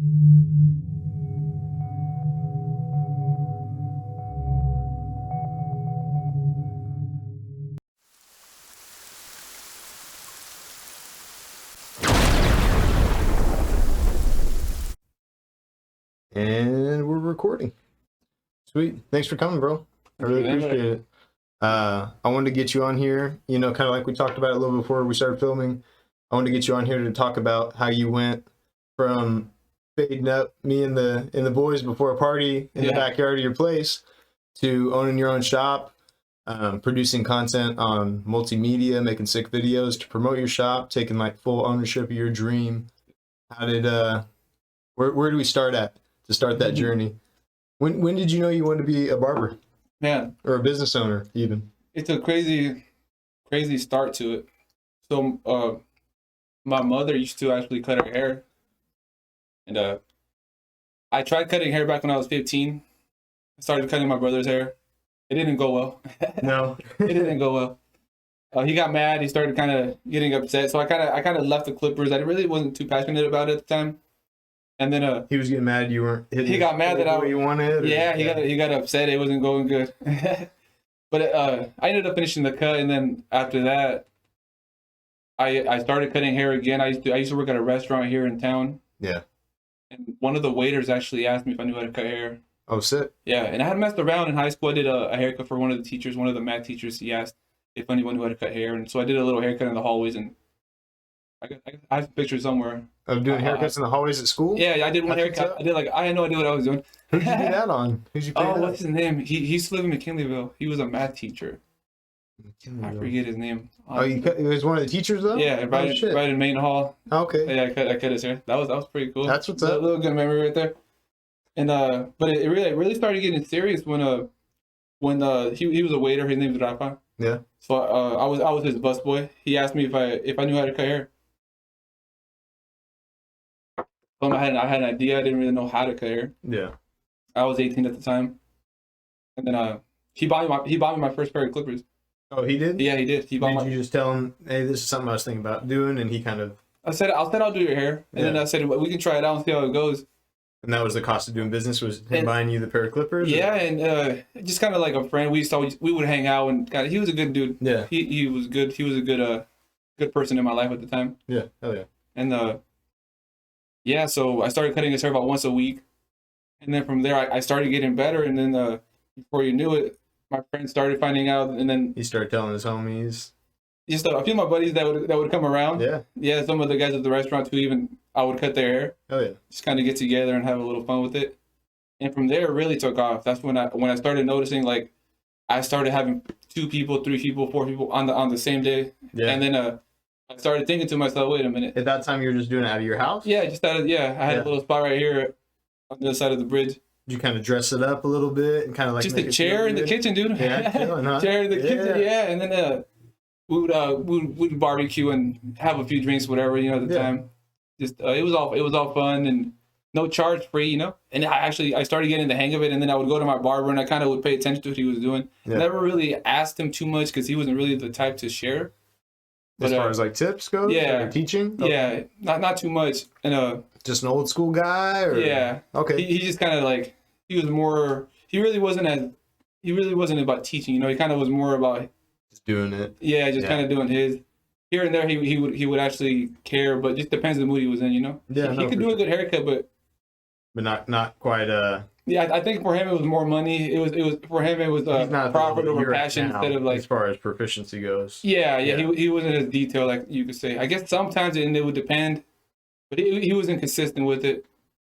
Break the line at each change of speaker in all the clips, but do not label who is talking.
And we're recording. Sweet. Thanks for coming, bro. I really appreciate it. I wanted to get you on here, kind of like we talked about a little before we started filming. I wanted to get you on here to talk about how you went from fading up me and the boys before a party in the backyard of your place to owning your own shop, producing content on multimedia, making sick videos to promote your shop, taking like full ownership of your dream. How did where do we start at to start that journey? When did you know you wanted to be a barber?
Man,
or a business owner even?
It's a crazy start to it. So my mother used to actually cut her hair, and I tried cutting hair back when I was 15. I started cutting my brother's hair. It didn't go well.
No.
It didn't go well. He got mad. He started kind of getting upset. So I kind of left the clippers. I really wasn't too passionate about it at the time. And then
he was getting mad you weren't hitting.
He got mad that
you wanted.
Yeah, he got upset. It wasn't going good. But I ended up finishing the cut, and then after that, I started cutting hair again. I used to work at a restaurant here in town.
Yeah.
And one of the waiters actually asked me if I knew how to cut hair.
Oh, sick.
Yeah, and I had messed around in high school. I did a haircut for one of the teachers, one of the math teachers. He asked if anyone knew how to cut hair, and so I did a little haircut in the hallways, and I have pictures somewhere.
Of doing haircuts in the hallways at school?
Yeah, I did one haircut. I had no idea what I was doing.
Who'd you do that on? Who'd you pay that?
What's his name? He used to live in McKinleyville. He was a math teacher. I forget his name.
Oh, he was one of the teachers though?
Yeah, right in Main Hall.
Okay.
Yeah, I cut his hair. That was pretty cool.
That's what's up.
A little good memory right there. And but it really started getting serious when he was a waiter. His name was Rafa.
Yeah.
So I was his busboy. He asked me if I knew how to cut hair. I had an idea. I didn't really know how to cut hair.
Yeah.
I was 18 at the time, and then he bought me my first pair of clippers.
Oh, he did?
Yeah, he did.
Did you just tell him, hey, this is something I was thinking about doing, and he kind of...
I said I'll do your hair, and then I said we can try it out and see how it goes.
And that was the cost of doing business, was him buying you the pair of clippers?
Yeah, and just kind of like a friend. We would hang out, and he was a good dude.
Yeah.
He was good. He was a good person in my life at the time.
Yeah. Hell yeah.
And yeah, so I started cutting his hair about once a week, and then from there I started getting better, and then before you knew it, my friends started finding out, and then
he started telling his homies.
Just a few of my buddies that would come around.
Yeah. Yeah,
some of the guys at the restaurant too. I would cut their hair.
Oh yeah.
Just kind of get together and have a little fun with it, and from there it really took off. That's when I started noticing, like, I started having 2 people, 3 people, 4 people on the same day. Yeah. And then I started thinking to myself, wait a minute.
At that time, you were just doing it out of your house?
Yeah, I had a little spot right here on the other side of the bridge.
Did you kind of dress it up a little bit and kind of like
just a chair in the kitchen, dude?
Yeah, chilling, huh?
Chair in the kitchen, yeah. And then we would barbecue and have a few drinks, whatever, at the time. Just it was all fun and no charge free, And I started getting the hang of it, and then I would go to my barber and I kind of would pay attention to what he was doing. Yeah. Never really asked him too much because he wasn't really the type to share.
But, as far as like tips go,
yeah,
teaching,
yeah, not too much, and
just an old school guy, or
yeah,
okay,
he just kind of like he really wasn't about teaching, he kind of was more about
just doing it,
kind of doing his. Here and there, he would actually care, but just depends on the mood he was in,
Yeah,
he could do a good haircut, but
not quite.
Yeah, I think for him it was more money. It was for him it was profit over passion instead of like
as far as proficiency goes.
Yeah. He wasn't as detailed, like you could say. I guess sometimes it would depend, but he was inconsistent with it.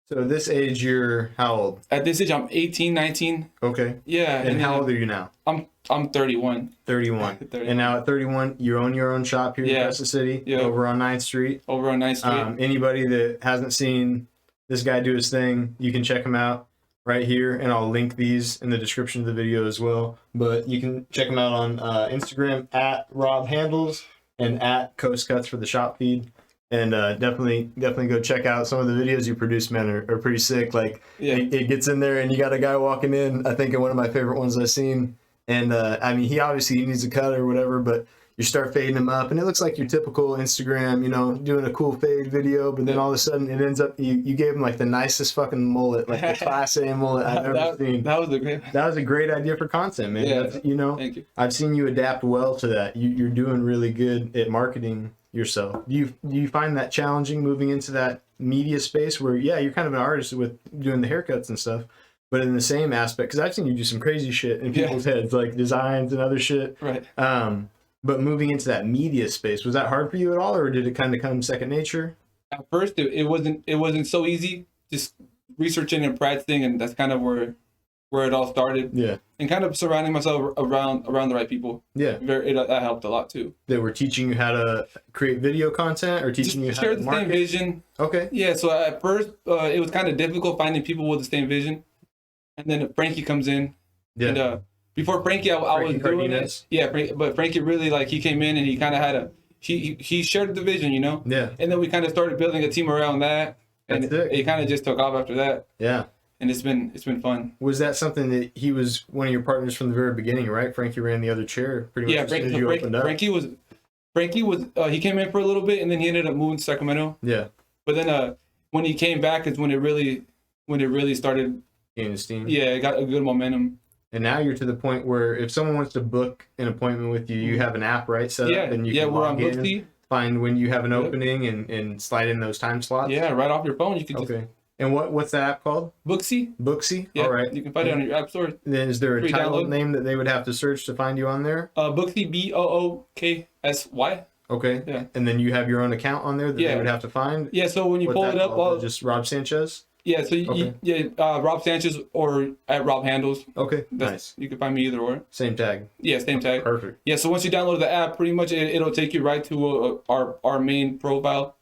So at this age, you're how old?
At this age, I'm 18, 19.
Okay.
Yeah.
And how old are you now?
I'm 31.
31. 31. And now at 31, you own your own shop here in Crescent City, over on 9th Street.
Over on 9th Street.
Anybody that hasn't seen this guy do his thing, you can check him out right here, and I'll link these in the description of the video as well. But you can check him out on Instagram at Rob Handles and at Coast Cuts for the shop feed. And definitely go check out some of the videos you produce, man, are pretty sick. Like, it gets in there and you got a guy walking in, I think in one of my favorite ones I've seen. And I mean, he obviously needs a cut or whatever, but you start fading them up, and it looks like your typical Instagram, you know, doing a cool fade video, but then all of a sudden it ends up you gave him like the nicest fucking mullet, like the Class A mullet I've ever seen.
That was a great
idea for content, man.
Yeah,
that's, you know,
thank you.
I've seen you adapt well to that. You're doing really good at marketing yourself. Do you find that challenging moving into that media space where, yeah, you're kind of an artist with doing the haircuts and stuff, but in the same aspect, because I've seen you do some crazy shit in people's heads, like designs and other shit.
Right.
But moving into that media space, was that hard for you at all, or did it kind of come second nature?
At first, it wasn't so easy. Just researching and practicing, and that's kind of where it all started.
Yeah.
And kind of surrounding myself around the right people.
Yeah.
That helped a lot too.
They were teaching you how to create video content, or teaching you how to market?
Share the same vision.
Okay.
Yeah. So at first, it was kind of difficult finding people with the same vision, and then Frankie comes in.
Yeah.
And before Frankie, I was doing it. Yeah. But Frankie really, like, he came in and he kind of had he shared the vision, you know.
Yeah.
And then we kind of started building a team around that, and it kind of just took off after that.
Yeah.
And it's been fun.
Was that something that he was one of your partners from the very beginning, right? Frankie ran the other chair pretty much as soon as you opened up.
Frankie was he came in for a little bit, and then he ended up moving to Sacramento.
Yeah.
But then when he came back is when it really started
gaining steam.
Yeah, it got a good momentum.
And now you're to the point where if someone wants to book an appointment with you, you have an app, right, set up, and you can log in, find when you have an opening, and slide in those time slots.
Yeah, right off your phone. You can just...
And what's the app called?
Booksy.
Booksy?
Yeah,
all right.
You can find it on your app store.
Then is there a title name that they would have to search to find you on there?
Booksy, Booksy.
Okay. Yeah. And then you have your own account on there that they would have to find?
Yeah, so when you pull it up...
just Rob Sanchez?
Yeah, so Rob Sanchez or at Rob Handles.
Okay, nice.
You can find me either or.
Same tag.
Yeah, same tag.
Perfect.
Yeah, so once you download the app, pretty much it'll take you right to our main profile,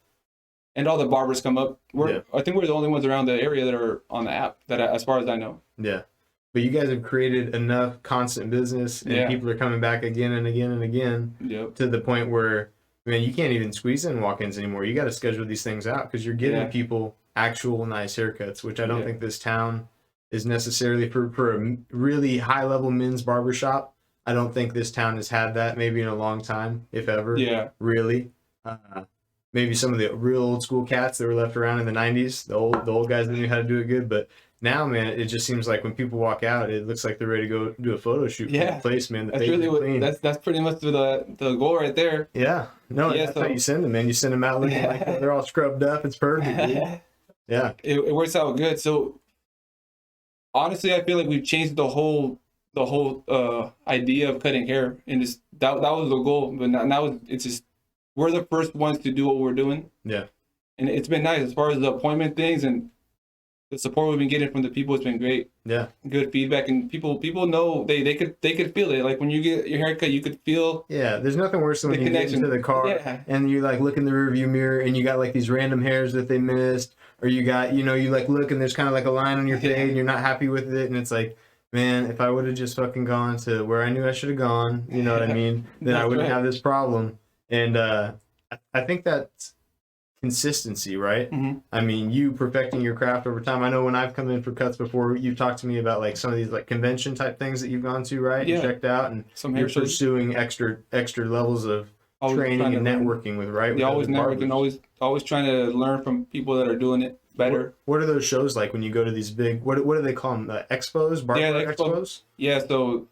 and all the barbers come up. I think we're the only ones around the area that are on the app, as far as I know.
Yeah, but you guys have created enough constant business, and people are coming back again and again and again to the point where, man, you can't even squeeze in walk-ins anymore. You got to schedule these things out because you're giving people actual nice haircuts, which I don't think this town is necessarily for a really high level men's barbershop. I don't think this town has had that maybe in a long time, if ever. Yeah. Really. Maybe some of the real old school cats that were left around in the 90s, the old guys that knew how to do it good. But now, man, it just seems like when people walk out, it looks like they're ready to go do a photo shoot for the place, man.
That's really that's pretty much the goal right there.
Yeah. No, that's how you send them, man. You send them out looking like they're all scrubbed up. It's perfect, dude. Yeah,
it works out good. So honestly, I feel like we've changed the whole idea of cutting hair, and that was the goal. But now it's just we're the first ones to do what we're doing. Yeah, and it's been nice as far as the appointment things and the support we've been getting from the people. It's been great. Yeah, good feedback, and people know they could feel it. Like when you get your haircut, you could feel.
Yeah, there's nothing worse than when you get into the car and you like look in the rearview mirror and you got like these random hairs that they missed. Or you got, you like look and there's kind of like a line on your fade and you're not happy with it. And it's like, man, if I would have just fucking gone to where I knew I should have gone, you know what I mean? Then I wouldn't have this problem. And I think that's consistency, right? Mm-hmm. I mean, you perfecting your craft over time. I know when I've come in for cuts before, you've talked to me about like some of these like convention type things that you've gone to, right? Yeah. And checked out. And you're pursuing extra levels of training and networking with, right?
Yeah, always networking, always trying to learn from people that are doing it better.
What are those shows like when you go to these big, what do they call them? The expos? Barber expos?
Yeah, so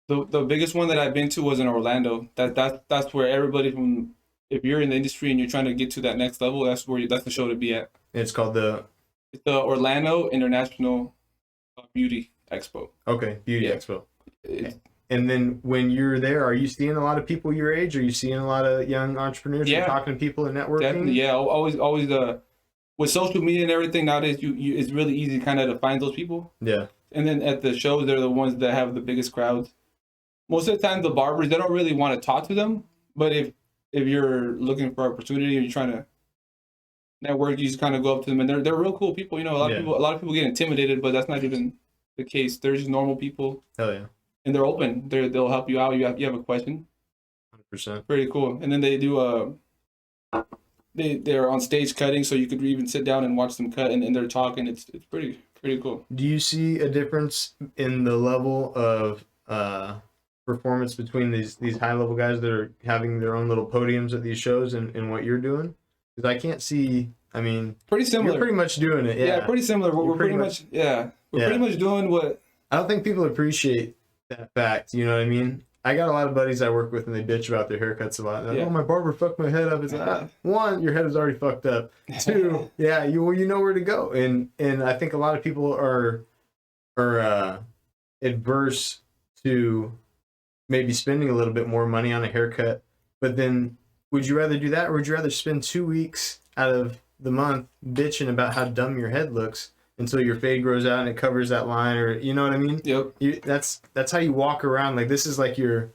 the biggest one that I've been to was in Orlando. That's where everybody from, if you're in the industry and you're trying to get to that next level, that's the show to be at.
It's called
it's the Orlando International Beauty Expo.
Okay, Beauty Expo. And then when you're there, are you seeing a lot of people your age? Are you seeing a lot of young entrepreneurs? You're talking to people and networking?
Definitely, yeah. Always with social media and everything nowadays, it's really easy kind of to find those people. Yeah. And then at the shows, they're the ones that have the biggest crowds. Most of the time, the barbers, they don't really want to talk to them. But if you're looking for opportunity or you're trying to network, you just kind of go up to them. And they're real cool people. A lot of people get intimidated, but that's not even the case. They're just normal people. Hell yeah. And they're open. They'll help you out. You have a question. 100%. Pretty cool. And then they do they're on stage cutting, so you could even sit down and watch them cut, and they're talking. It's pretty cool.
Do you see a difference in the level of performance between these high level guys that are having their own little podiums at these shows and what you're doing? Because I can't see. I mean,
pretty similar.
You're pretty much doing it. Yeah,
pretty similar. We're pretty much We're pretty much doing what.
I don't think people appreciate that fact. You know what I mean? I got a lot of buddies I work with, and they bitch about their haircuts a lot. Like, oh, my barber fucked my head up. It's like, one, your head is already fucked up. Two, you know where to go. And I think a lot of people are adverse to maybe spending a little bit more money on a haircut. But then, would you rather do that, or would you rather spend 2 weeks out of the month bitching about how dumb your head looks until your fade grows out and it covers that line, or you know what I mean?
Yep.
That's how you walk around. Like, this is like your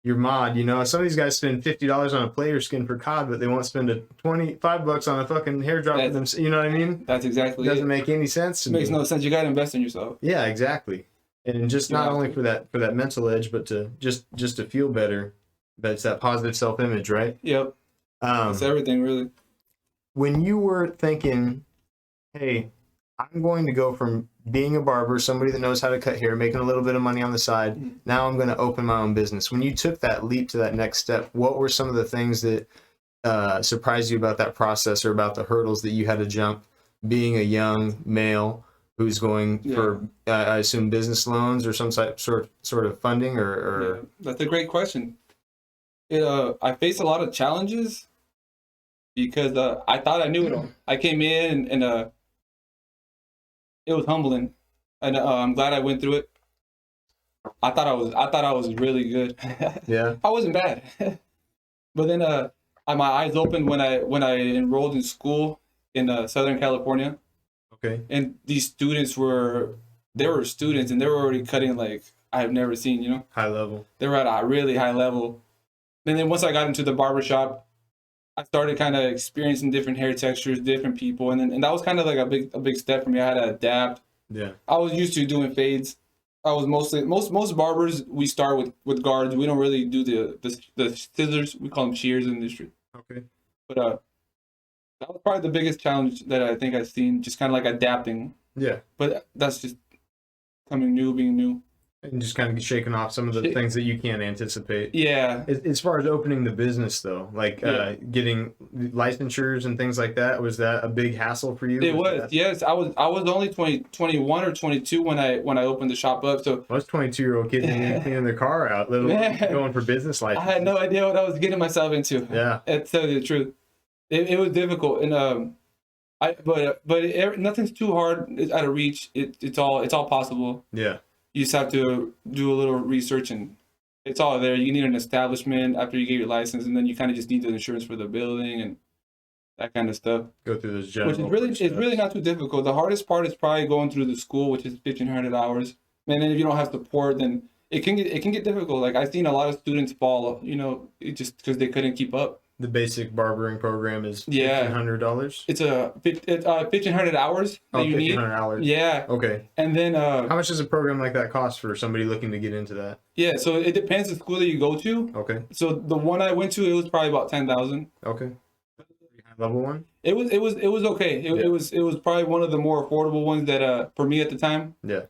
mod, you know. Some of these guys spend $50 on a player skin for cod, but they won't spend $25 on a fucking hair drop for them. You know what I mean?
That's exactly
it. Doesn't make any sense to me.
Makes no sense. You got to invest in yourself.
Yeah, exactly. And just not only for that mental edge, but to just to feel better. But it's that positive self-image, right?
Yep. It's everything, really.
When you were thinking, hey, I'm going to go from being a barber, somebody that knows how to cut hair, making a little bit of money on the side, now I'm going to open my own business. When you took that leap to that next step, what were some of the things that surprised you about that process, or about the hurdles that you had to jump, being a young male who's going for, I assume, business loans or some sort of funding? Or...
That's a great question. I faced a lot of challenges because I thought I knew it all. I came in and it was humbling, and I'm glad I went through it. I thought I was really good.
Yeah,
I wasn't bad, but then my eyes opened when I enrolled in school in Southern California.
Okay.
And these students were students, and they were already cutting like I've never seen. You know,
high level. They
were at a really high level. And then once I got into the barbershop, I started kind of experiencing different hair textures, different people, and that was kind of like a big step for me. I had to adapt.
Yeah.
I was used to doing fades. I was mostly most barbers, we start with guards. We don't really do the scissors. We call them shears in the industry.
Okay.
But that was probably the biggest challenge that I think I've seen, just kind of like adapting.
Yeah.
But that's just being new.
And just kind of shaking off some of the things that you can't anticipate.
Yeah.
As far as opening the business, though, like getting licensures and things like that, was that a big hassle for you?
It was. Yes. I was only 21 or 22 when I opened the shop up. So
most 22-year-old kids cleaning their car out, going for business licenses.
I had no idea what I was getting myself into.
Yeah.
To tell you the truth, it was difficult, and nothing's too hard, out of reach. It's all possible.
Yeah.
You just have to do a little research, and it's all there. You need an establishment after you get your license, and then you kind of just need the insurance for the building and that kind of stuff.
Go through those general.
Which is really not too difficult. The hardest part is probably going through the school, which is 1,500 hours. And then if you don't have support, then it can get difficult. Like, I've seen a lot of students fall, it just because they couldn't keep up.
The basic barbering program is $1,500.
It's 1,500 hours that you need.
1,500 hours.
Yeah.
Okay.
And then
how much does a program like that cost for somebody looking to get into that?
Yeah, so it depends the school that you go to.
Okay.
So the one I went to, it was probably about 10,000.
Okay. Level one.
It was okay. It was probably one of the more affordable ones that for me at the time.
Yeah.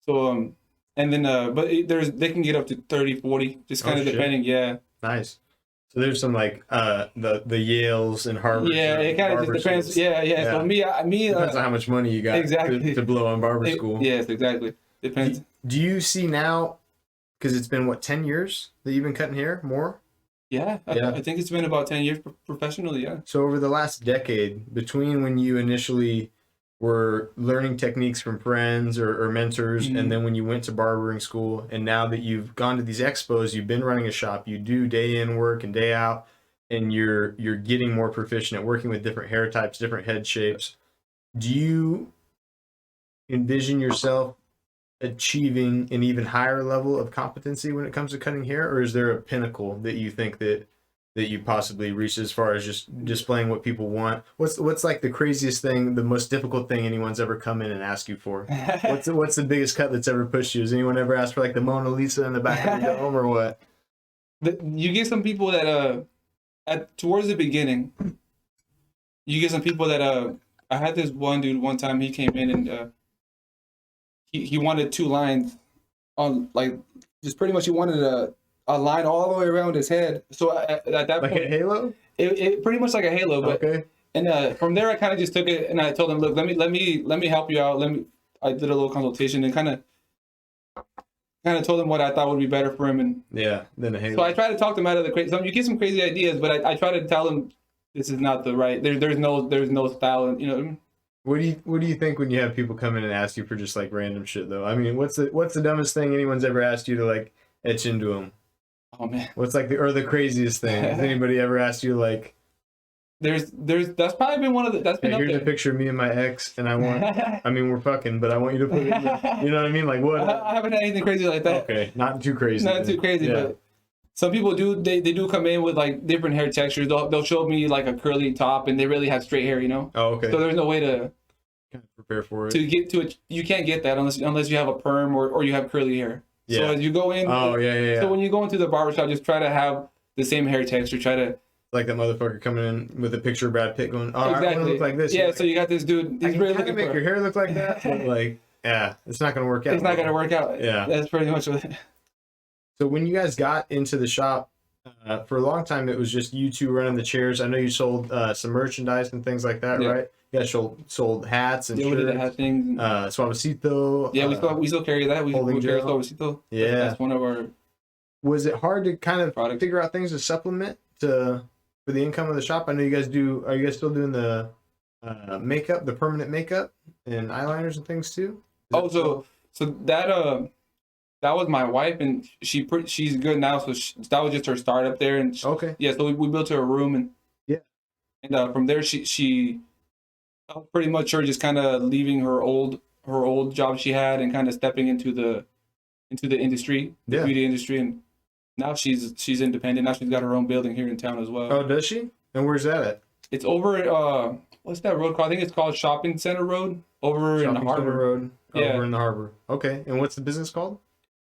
So and then but they can get up to 30, 40, just kind of depending. Yeah.
Nice. So there's some like the Yales and Harvard.
Yeah, it kind of just depends. Schools. Yeah. So me
depends on how much money you got to blow on barber school.
Yes, exactly. Depends.
Do you see now, because it's been 10 years that you've been cutting hair? More?
Yeah, I think it's been about 10 years professionally. Yeah.
So over the last decade, between when you initially were learning techniques from friends or mentors, and then when you went to barbering school, and now that you've gone to these expos, you've been running a shop, you do day in work and day out, and you're getting more proficient at working with different hair types, different head shapes. Do you envision yourself achieving an even higher level of competency when it comes to cutting hair, or is there a pinnacle that you think that you possibly reach as far as just displaying what people want? What's like the craziest thing, the most difficult thing anyone's ever come in and asked you for? What's the biggest cut that's ever pushed you? Has anyone ever asked for like the Mona Lisa in the back of your dome, or what?
You get some people that towards the beginning, you get some people that I had this one dude one time. He came in and he wanted 2 lines on, like, just pretty much he wanted a line all the way around his head. So at that
Like
point,
a halo?
it pretty much like a halo. But
Okay.
and from there, I kind of just took it and I told him, look, let me help you out. I did a little consultation and kind of told him what I thought would be better for him. And
Yeah, then a halo.
so I try to talk them out of the crazy. You get some crazy ideas, but I try to tell them this is not the right. There's no style, and you know.
What do you think when you have people come in and ask you for just like random shit though? I mean, what's the dumbest thing anyone's ever asked you to like etch into them?
Oh man,
What's like the craziest thing? Has anybody ever asked you like?
There's that's probably been one of the that's been
Hey,
up
here's
there.
a picture of me and my ex, and I want. I mean, we're fucking, but I want you to put it. You know what I mean? Like what?
I haven't had anything crazy like that.
Okay, not too crazy.
Not too crazy,
Yeah.
but some people do. They do come in with like different hair textures. They'll show me like a curly top, and they really have straight hair. You know.
Oh, okay.
So there's no way to
Prepare for it.
get to it. You can't get that unless you have a perm or you have curly hair.
Yeah.
So as you go in.
Oh yeah.
So when you go into the barbershop, just try to have the same hair texture. Try to.
Like that motherfucker coming in with a picture of Brad Pitt going, oh,
Exactly.
I want to look like this.
Yeah,
You're
so you got this dude.
I
He's
can
really
kind of
looking
make
for.
your hair look like that, but like, yeah, it's not going to work out.
It's not going to work out.
Yeah.
That's pretty much what.
So when you guys got into the shop, for a long time, it was just you two running the chairs. I know you sold some merchandise and things like that,
Yeah.
right? You guys sold hats and
Yeah, we did the
shirts.
hat things. And,
Suavecito.
yeah, we still carry that. We
holding
carry
gel.
Suavecito.
Yeah.
That's one of our
Was it hard to kind of
products.
figure out things to supplement for the income of the shop? I know you guys do. Are you guys still doing the makeup, the permanent makeup and eyeliners and things too?
Oh, so that was my wife, and she's good now. So that was just her startup there, and
Okay.
yeah. So we built her a room, and
Yeah.
and from there she pretty much her just kind of leaving her old job she had and kind of stepping into the industry, the
Yeah.
beauty industry, and now she's independent. Now she's got her own building here in town as well.
Oh, does she? And where's that at?
It's over at what's that road called? I think it's called Shopping Center Road over in the
Shopping Center
harbor.
Road.
Yeah.
Over in the harbor. Okay. And what's the business called?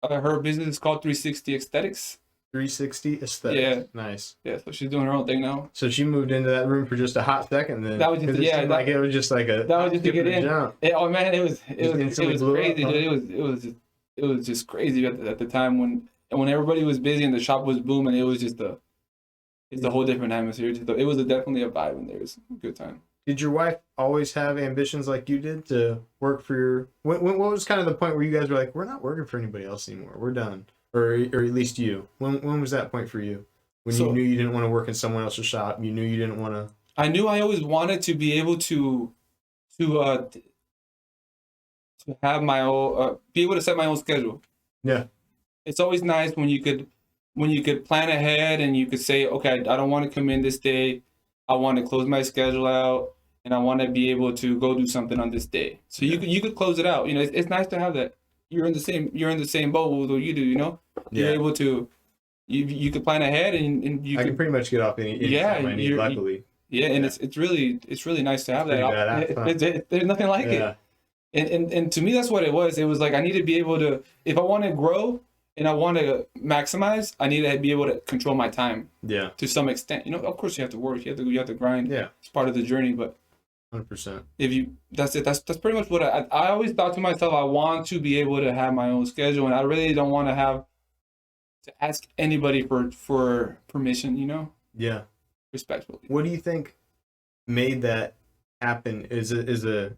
Her business is called 360 Aesthetics.
360 Aesthetics.
Yeah.
Nice.
Yeah, so she's doing her own thing now.
So she moved into that room for just a hot second then.
That was just-
'Cause it
yeah,
seemed
that-
like it was just like a
That was just to get in.
jump.
Oh man, it was
instantly blew
crazy,
up, huh?
dude. It was just crazy at the time when everybody was busy and the shop was booming. It was just it's a whole different atmosphere. It was definitely a vibe, and there was a good time.
Did your wife always have ambitions like you did to work for your? What was kind of the point where you guys were like, we're not working for anybody else anymore. We're done, or at least you. When was that point for you? When you knew you didn't want to work in someone else's shop, you knew you didn't want to.
I knew I always wanted to be able to have my own, be able to set my own schedule.
Yeah.
It's always nice when you could plan ahead and you could say, okay, I don't want to come in this day. I want to close my schedule out, and I want to be able to go do something on this day. So you could close it out. You know, it's nice to have that. You're in the same boat with what you do. You know, you're able to. You could plan ahead and you
I
could
can pretty much get off any time I need, luckily.
Yeah, and it's really nice to have
Pretty
that.
badass,
There's nothing like it. And to me, that's what it was. It was like I need to be able to, if I want to grow and I want to maximize, I need to be able to control my time.
Yeah.
To some extent, you know. Of course, you have to work. You have to grind.
Yeah.
It's part of the journey. But
100%.
if you, that's it. That's pretty much what I always thought to myself. I want to be able to have my own schedule, and I really don't want to have to ask anybody for permission. You know.
Yeah.
Respectfully.
What do you think made that happen? Is a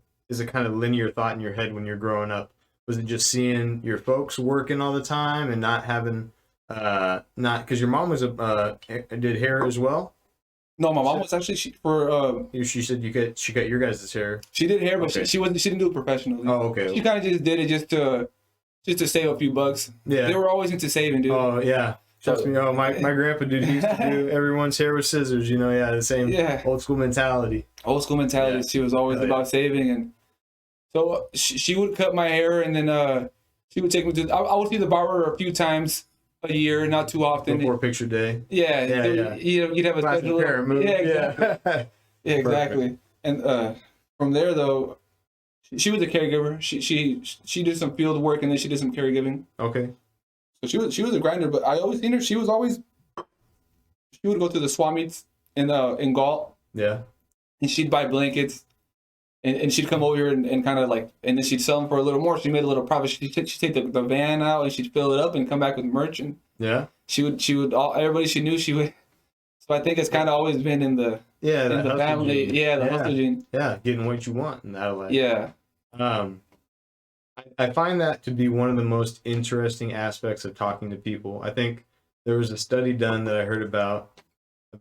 kind of linear thought in your head when you're growing up? Was it just seeing your folks working all the time and not having not because your mom was did hair as well?
No, my mom was actually she
said she cut your guys' hair.
She did hair, but
Okay.
she didn't do it professionally.
Oh, okay.
She kind of just did it just to save a few bucks.
Yeah.
They were always into saving, dude.
Oh yeah. Trust me. Oh my grandpa dude, he used to do everyone's hair with scissors. You know, yeah, the same old school mentality.
Old school mentality.
Yeah.
She was always about saving, and so she would cut my hair, and then she would take me to. I would see the barber a few times a year, not too often.
Before picture day.
Yeah.
Yeah.
You'd have a
Classic
schedule.
hair move.
Yeah, exactly.
Yeah.
Yeah, exactly. And from there though, she was a caregiver. She did some field work and then she did some caregiving.
Okay.
So she was a grinder, but I always seen her. She would go to the swap meets in Galt.
Yeah.
And she'd buy blankets and she'd come over here and kind of like, and then she'd sell them for a little more. She made a little profit. She'd take the van out and she'd fill it up and come back with merch. And
Yeah.
she would everybody she knew she would. So I think it's kind of always been in the family.
Gene.
Yeah, the hustle gene.
Yeah, getting what you want in that life.
Yeah.
I find that to be one of the most interesting aspects of talking to people. I think there was a study done that I heard about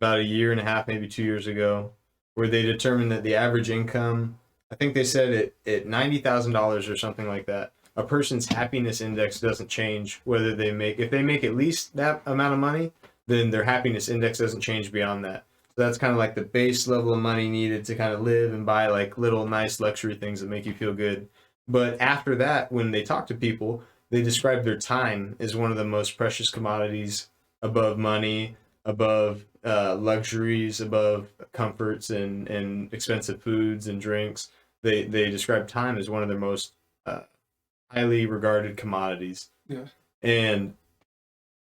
a year and a half, maybe 2 years ago, where they determined that the average income, I think they said at $90,000 or something like that, a person's happiness index doesn't change whether if they make at least that amount of money, then their happiness index doesn't change beyond that. So that's kind of like the base level of money needed to kind of live and buy like little nice luxury things that make you feel good. But after that, when they talk to people, they describe their time as one of the most precious commodities above money, above luxuries, above comforts and expensive foods and drinks. They describe time as one of their most highly regarded commodities.
Yeah.
And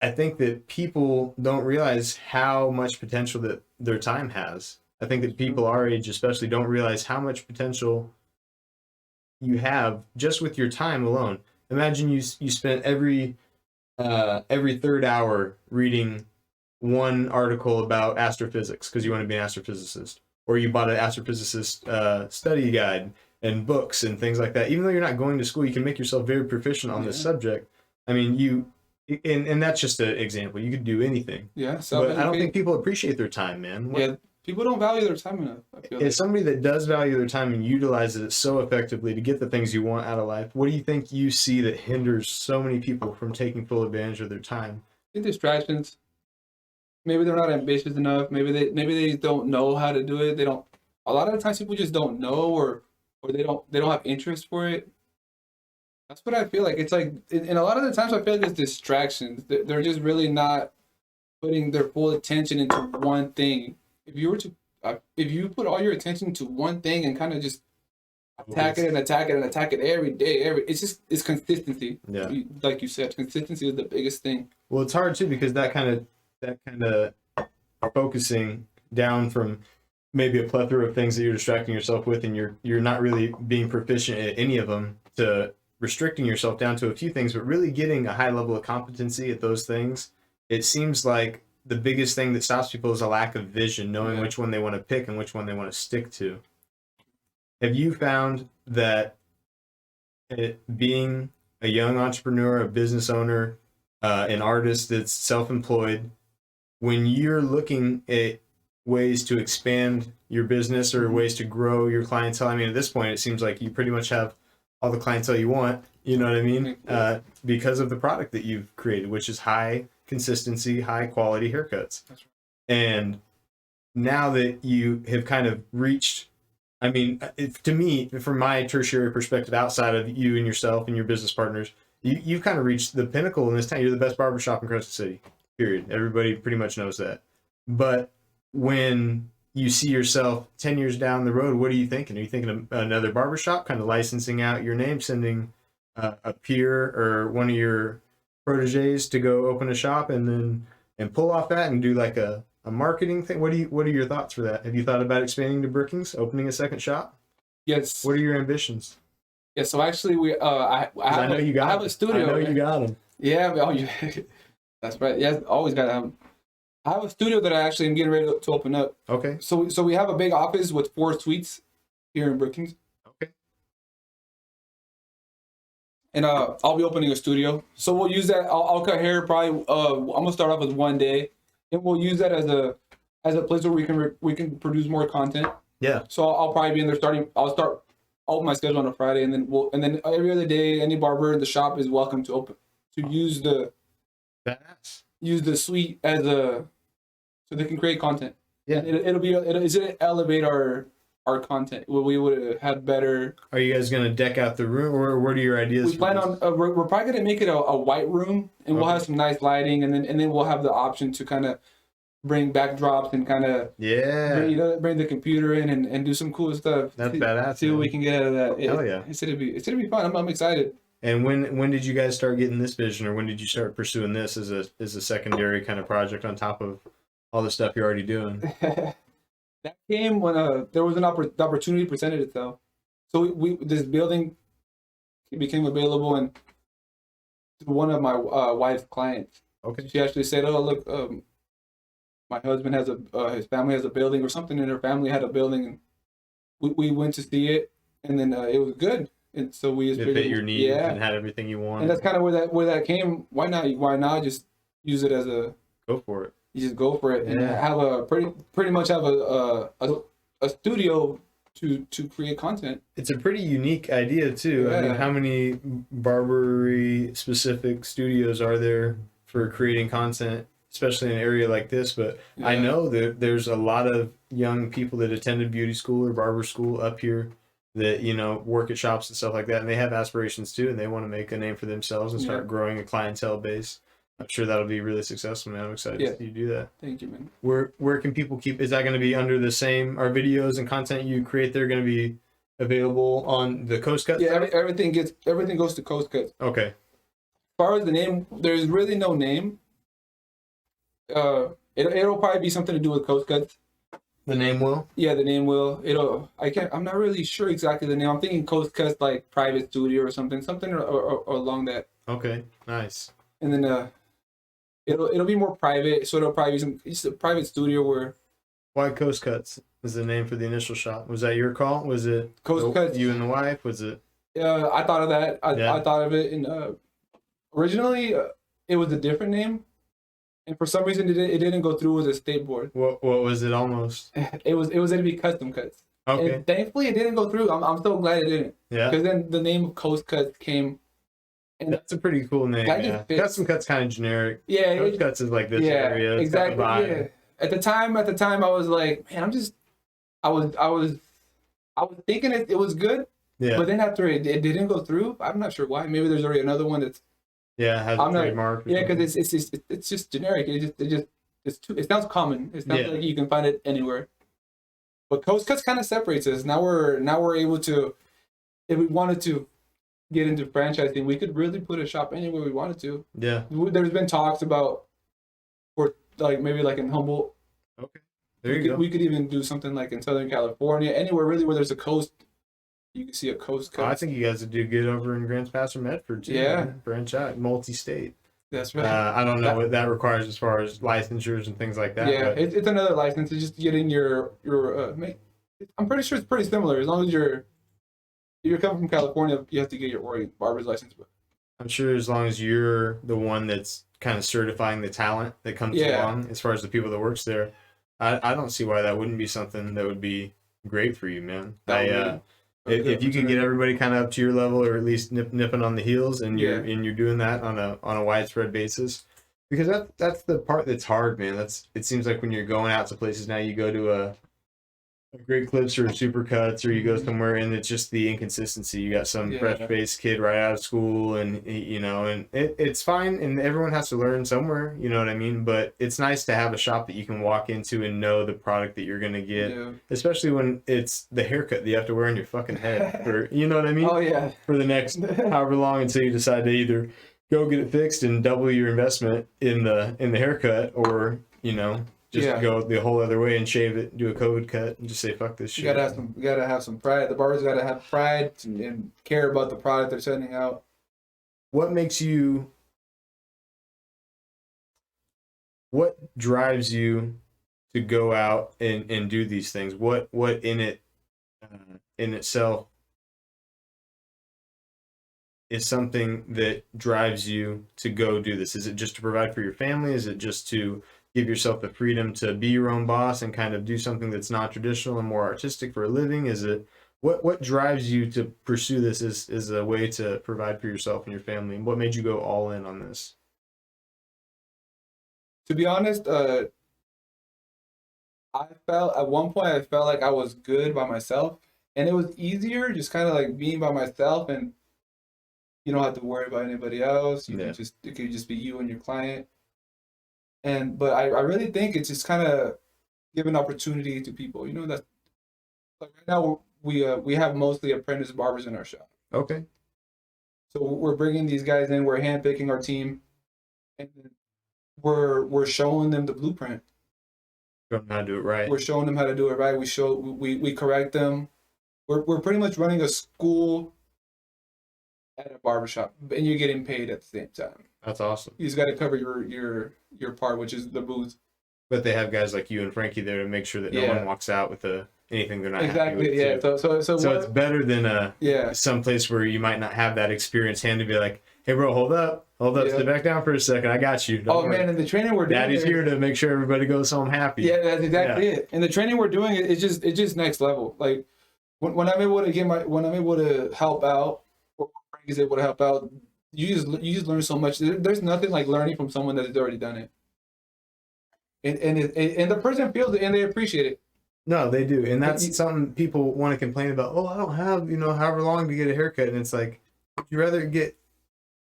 I think that people don't realize how much potential that their time has. I think that people our age especially don't realize how much potential you have just with your time alone. Imagine you spent every third hour reading one article about astrophysics because you want to be an astrophysicist, or you bought an astrophysicist study guide and books and things like that. Even though you're not going to school, you can make yourself very proficient on this subject. I mean, and that's just an example. You could do anything.
Yeah.
But I don't think people appreciate their time, man.
Yeah. People don't value their time enough. I feel
as somebody that does value their time and utilizes it so effectively to get the things you want out of life, what do you think you see that hinders so many people from taking full advantage of their time?
I think distractions. Maybe they're not ambitious enough. Maybe they don't know how to do it. They don't. A lot of the times, people just don't know, or they don't have interest for it. That's what I feel like. It's like, and a lot of the times, I feel like it's distractions. They're just really not putting their full attention into one thing. If you put all your attention to one thing and kind of just attack it every day, it's consistency.
Yeah.
Like you said, consistency is the biggest thing.
Well, it's hard too because that kind of focusing down from maybe a plethora of things that you're distracting yourself with, and you're not really being proficient at any of them, to restricting yourself down to a few things, but really getting a high level of competency at those things. It seems like the biggest thing that stops people is a lack of vision, knowing which one they want to pick and which one they want to stick to. Have you found that being a young entrepreneur, a business owner, an artist that's self-employed, when you're looking at ways to expand your business or ways to grow your clientele, I mean, at this point, it seems like you pretty much have all the clientele you want, you know what I mean? Because of the product that you've created, which is high consistency, high quality haircuts.
That's right.
And now that you have kind of reached, I mean, to me, from my tertiary perspective, outside of you and yourself and your business partners, you've kind of reached the pinnacle in this town. You're the best barbershop in Crescent City, period. Everybody pretty much knows that. But when you see yourself 10 years down the road, what are you thinking? Are you thinking of another barbershop, kind of licensing out your name, sending a peer or one of your proteges to go open a shop and pull off that and do like a marketing thing? What are your thoughts for that? Have you thought about expanding to Brookings, opening a second shop?
Yes.
What are your ambitions?
Yeah, so actually I have a studio.
I know you got them.
Yeah, that's right. Yeah, always got to have them. I have a studio that I actually am getting ready to open up.
Okay.
So we have a big office with 4 suites here in Brookings.
Okay.
And I'll be opening a studio. So we'll use that. I'll cut hair probably. I'm gonna start off with one day, and we'll use that as a place where we can produce more content.
Yeah.
So I'll probably be in there I'll open my schedule on a Friday, and then every other day, any barber in the shop is welcome to use the suite as so they can create content.
Yeah.
It'll elevate our content. We would have better.
Are you guys gonna deck out the room, or what are your ideas?
We plan on we're probably gonna make it a white room, and we'll have some nice lighting, and then we'll have the option to kind of bring backdrops and kind of bring the computer in and do some cool stuff.
That's badass.
See what we can get out of that.
Hell yeah!
It's gonna be fun. I'm excited.
And when did you guys start getting this vision, or when did you start pursuing this as a secondary kind of project on top of all the stuff you're already doing?
That came when there was an opportunity presented itself. So we this building became available, and one of my wife's clients,
Okay.
she actually said, "Oh, look, my husband has his family has a building or something, and their family had a building, and we went to see it, and then it was good, and so we just
It
figured,
fit your needs and had everything you wanted.
and that's kind of where that came. Why not just use it as a
Go for it.
you just go for it and
Yeah.
have a pretty much have a studio to create content.
It's a pretty unique idea too. I mean,
Yeah.
how many Barbary specific studios are there for creating content, especially in an area like this? But I
Yeah.
know that there's a lot of young people that attended beauty school or barber school up here that, you know, work at shops and stuff like that, and they have aspirations too, and they want to make a name for themselves and start
Yeah.
growing a clientele base. I'm sure that'll be really successful, man. I'm excited
Yeah.
to see you do that.
Thank you, man.
Where can people keep? Is that going to be under the same? Are videos and content you create there going to be available on the Coast Cut?
Yeah,
site?
everything goes to Coast Cuts.
Okay.
As far as the name, there's really no name. It'll probably be something to do with Coast Cuts.
The name will.
Yeah, the name will. I'm not really sure exactly the name. I'm thinking Coast Cuts, like private studio or something or along that.
Okay. Nice.
And then it'll be more private, so it'll probably be it's a private studio where
Why Coast Cuts is the name for the initial shop? Was that your call? Was it
Coast Cuts.
You and the wife? Was it?
I thought of that.
Yeah.
I thought of it, and originally it was a different name, and for some reason it didn't go through with the state board.
What was it almost?
It was going to be Custom Cuts.
Okay.
And thankfully it didn't go through. I'm so glad it didn't.
Yeah.
Because then the name of Coast Cuts came. And
That's a pretty cool name.
that just
Yeah.
fits.
Custom Cuts kind of generic.
yeah,
Coast Cuts is like this
yeah,
area. It's got the
exactly.
vibe.
Yeah. At the time, I was like, man, I was thinking it was good,
Yeah.
but then after it didn't go through, I'm not sure why. Maybe there's already another one that's
Yeah. It has
I'm
a
not-
trademark. or
yeah,
something.
because it's just generic. It sounds common. It sounds
Yeah.
like you can find it anywhere. But Coast Cuts kind of separates us. Now we're able to, if we wanted to get into franchising, we could really put a shop anywhere we wanted to.
Yeah.
There's been talks about, or like maybe like in Humboldt.
Okay. There you go.
We could even do something like in Southern California, anywhere really where there's a coast. You can see a Coast Cut.
I think you guys would do good over in Grants Pass or Medford too.
Yeah.
Man. Branch out, multi-state.
That's right.
I don't know what that requires as far as licensures and things like that.
Yeah,
but
it's another license. It's just getting your I'm pretty sure it's pretty similar. As long as you're coming from California, you have to get your Oregon barber's license. But
I'm sure as long as you're the one that's kind of certifying the talent that comes
Yeah.
along, as far as the people that works there, I don't see why that wouldn't be something that would be great for you, man.
that would be a
If you could get everybody kind of up to your level, or at least nipping on the heels, and you're doing that on a widespread basis, because that's the part that's hard, man. It seems like when you're going out to places now, you go to a Great Clips or a Supercuts, or you go somewhere, and it's just the inconsistency. You got some
Yeah.
fresh-faced kid right out of school, and and it's fine, and everyone has to learn somewhere. You know what I mean? But it's nice to have a shop that you can walk into and know the product that you're gonna get.
Yeah.
Especially when it's the haircut that you have to wear on your fucking head for, you know what I mean?
Oh yeah.
For the next however long until you decide to either go get it fixed and double your investment in the haircut, or just
Yeah.
go the whole other way and shave it, do a code cut, and just say fuck this shit.
You gotta have some pride. The barbers gotta have pride and care about the product they're sending out.
What drives you to go out and do these things? What in it in itself is something that drives you to go do this? Is it just to provide for your family? Is it just to give yourself the freedom to be your own boss and kind of do something that's not traditional and more artistic for a living? Is it what drives you to pursue this as a way to provide for yourself and your family? And what made you go all in on this?
To be honest, I felt at one point like I was good by myself, and it was easier just kind of like being by myself, and you don't have to worry about anybody else. It could just be you and your client. But I really think it's just kind of giving opportunity to people. That like right now we have mostly apprentice barbers in our shop.
Okay.
So we're bringing these guys in. We're handpicking our team, and we're showing them the blueprint.
Don't know how to do it right.
We're showing them how to do it right. We correct them. we're pretty much running a school at a barbershop, and you're getting paid at the same time.
That's awesome.
You just got to cover your part, which is the booth.
But they have guys like you and Frankie there to make sure that no one walks out with anything they're not happy with.
Yeah.
Too. So it's better than some place where you might not have that experience hand to be like, hey bro, hold up, step back down for a second, I got you. Don't worry.
Man, and the training we're doing,
Daddy's here to make sure everybody goes home happy.
Yeah, that's exactly it. And the training we're doing, it's just next level. Like when I'm able to help out, or Frank is able to help out, you just learn so much. There's nothing like learning from someone that has already done it. And the person feels it and they appreciate it.
No, they do. And that's something people want to complain about. Oh, I don't have, however long to get a haircut. And it's like, would you rather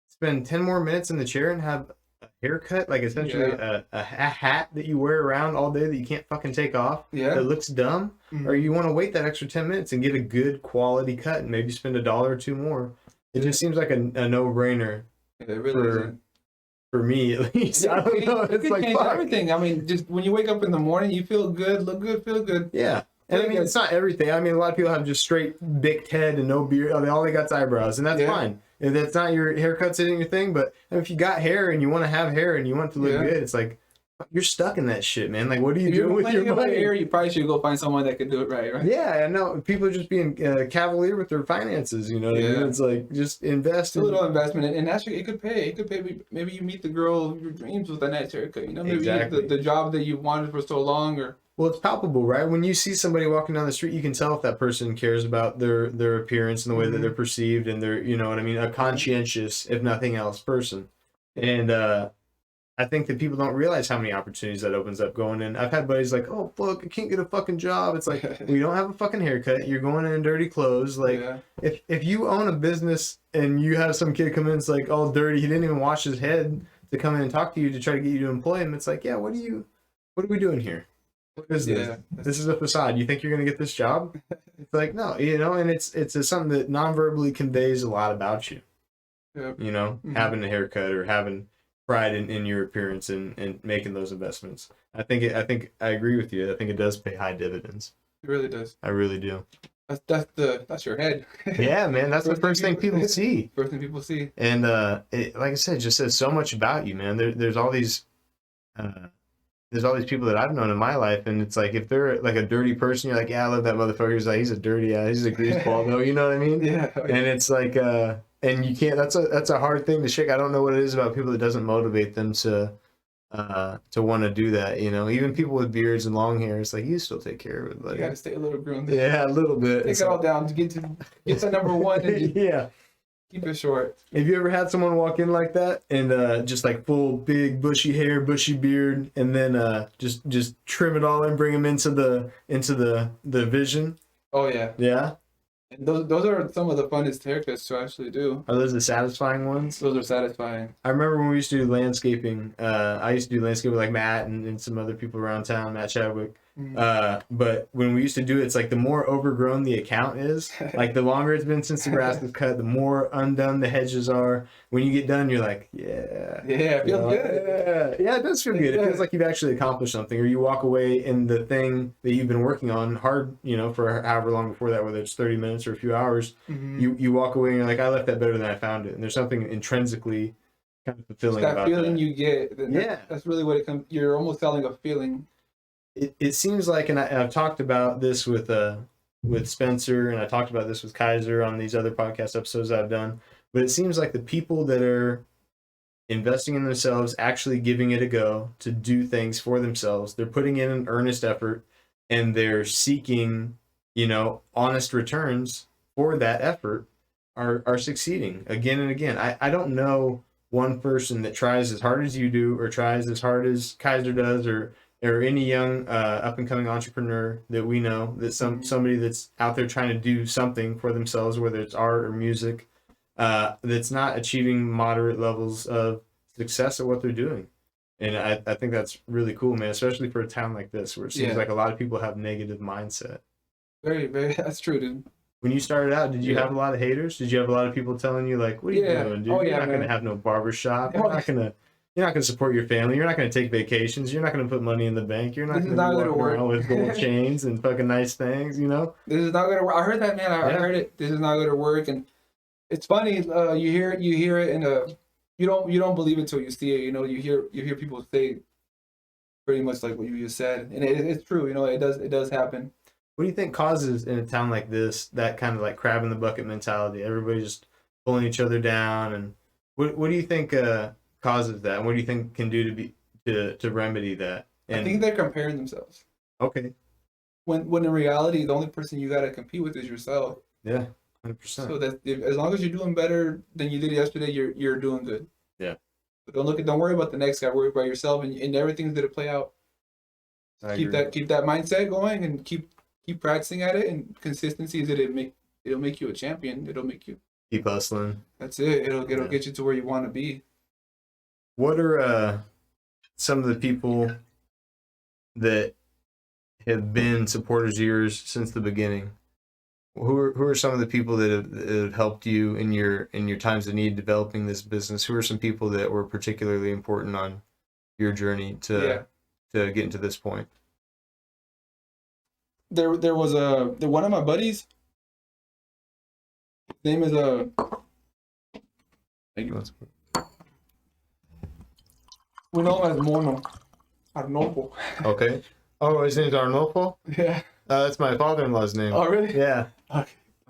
spend 10 more minutes in the chair and have a haircut, like essentially a hat that you wear around all day that you can't fucking take off, that looks dumb? Or you want to wait that extra 10 minutes and get a good quality cut and maybe spend $1 or $2 more? It just seems like a no-brainer.
It really isn't.
For me, at least. I don't know. It's like
everything. I mean, just when you wake up in the morning, you feel good, look good, feel good.
Yeah. And I mean, it's not everything. I mean, a lot of people have just straight big head and no beard. All they got's eyebrows, and that's fine. If that's not your haircut's hitting your thing, but if you got hair and you want to have hair and you want it to look good, it's like, you're stuck in that shit, man. Like, what are you doing with your money?
Hair, you probably should go find someone that can do it right?
Yeah, I know. People are just being cavalier with their finances, you know what I mean? It's like, just invest.
It's a little investment, and actually, it could pay. It could pay. Maybe you meet the girl of your dreams with a nice haircut. Maybe the job that you wanted for so long, or...
Well, it's palpable, right? When you see somebody walking down the street, you can tell if that person cares about their appearance and the way that they're perceived, and they're, you know what I mean, a conscientious, if nothing else, person. And I think that people don't realize how many opportunities that opens up going in. I've had buddies like, oh, fuck, I can't get a fucking job. It's like, we don't have a fucking haircut. You're going in dirty clothes. Like, if you own a business and you have some kid come in, it's like all dirty, he didn't even wash his head to come in and talk to you to try to get you to employ him. It's like, yeah, what are we doing here? What is this? This is a facade. You think you're going to get this job? It's like, no, and it's something that non-verbally conveys a lot about you. Yep. Having a haircut or having pride in your appearance and making those investments. I think I agree with you. I think it does pay high dividends.
It really does.
I really do.
That's your head.
Yeah, man. That's the first thing people see.
First thing people see.
And like I said, it just says so much about you, man. There's all these people that I've known in my life, and it's like, if they're like a dirty person, you're like, yeah, I love that motherfucker. He's like, he's a dirty ass, he's a greaseball, though. You know what I mean?
Yeah.
And it's like, and you can't. That's a hard thing to shake. I don't know what it is about people that doesn't motivate them to want to do that. Even people with beards and long hair, it's like, you still take care of it. Buddy.
You got to stay a little groomed.
Yeah, a little bit.
Take it all down to get to number one. And keep it short.
Have you ever had someone walk in like that and just like full big bushy hair, bushy beard, and then just trim it all and bring them into the vision?
Oh yeah.
Yeah.
And those are some of the funnest haircuts to actually do.
Are those the satisfying ones?
Those are satisfying.
I remember when we used to do landscaping. I used to do landscaping with like Matt and some other people around town, Matt Chadwick. But when we used to do it, it's like the more overgrown the account is, like the longer it's been since the grass was cut, the more undone the hedges are. When you get done, you're like,
it feels good.
Yeah, it does feel good. It feels like you've actually accomplished something, or you walk away and the thing that you've been working on hard, for however long before that, whether it's 30 minutes or a few hours, you walk away and you're like, I left that better than I found it. And there's something intrinsically kind of fulfilling about that.
That feeling you get. That's really what it comes. You're almost selling a feeling.
It seems like, and I've talked about this with Spencer, and I talked about this with Kaiser on these other podcast episodes I've done, but it seems like the people that are investing in themselves, actually giving it a go to do things for themselves, they're putting in an earnest effort, and they're seeking, honest returns for that effort, are succeeding again and again. I don't know one person that tries as hard as you do, or tries as hard as Kaiser does, or any young up-and-coming entrepreneur that we know, that somebody that's out there trying to do something for themselves, whether it's art or music, that's not achieving moderate levels of success at what they're doing. And I think that's really cool, man, especially for a town like this, where it seems like a lot of people have negative mindset.
Very, very, that's true, dude.
When you started out, did you have a lot of haters? Did you have a lot of people telling you, like, what are you doing, dude? You're not going to have no barbershop. You're not going to... You're not going to support your family. You're not going to take vacations. You're not going to put money in the bank. You're not going to be walking around with gold chains and fucking nice things, you know?
This is not going to work. I heard that, man. I heard it. This is not going to work. And it's funny. You hear it, and you don't believe it till you see it. You know, you hear people say pretty much like what you just said, and it's true. You know, it does happen.
What do you think causes in a town like this that kind of like crab in the bucket mentality? Everybody just pulling each other down, and what do you think causes that? And what do you think can do to remedy that? And,
I think they're comparing themselves.
Okay.
When in reality, the only person you got to compete with is yourself.
Yeah, 100%.
So that as long as you're doing better than you did yesterday, you're doing good.
Yeah.
But don't worry about the next guy. Worry about yourself, and everything's gonna play out. Keep that mindset going, and keep practicing at it. And consistency is it'll make you a champion. It'll make you
keep hustling.
That's it. It'll get you to where you want to be.
What are some of the people that have been supporters of yours since the beginning? Who are some of the people that have helped you in your times of need developing this business? Who are some people that were particularly important on your journey to get into this point?
There was one of my buddies. His name is Thank you. We know him as Mono. Arnolfo.
Okay. Oh, his name's Arnolfo?
Yeah.
That's my father-in-law's name.
Oh, really?
Yeah.
Okay.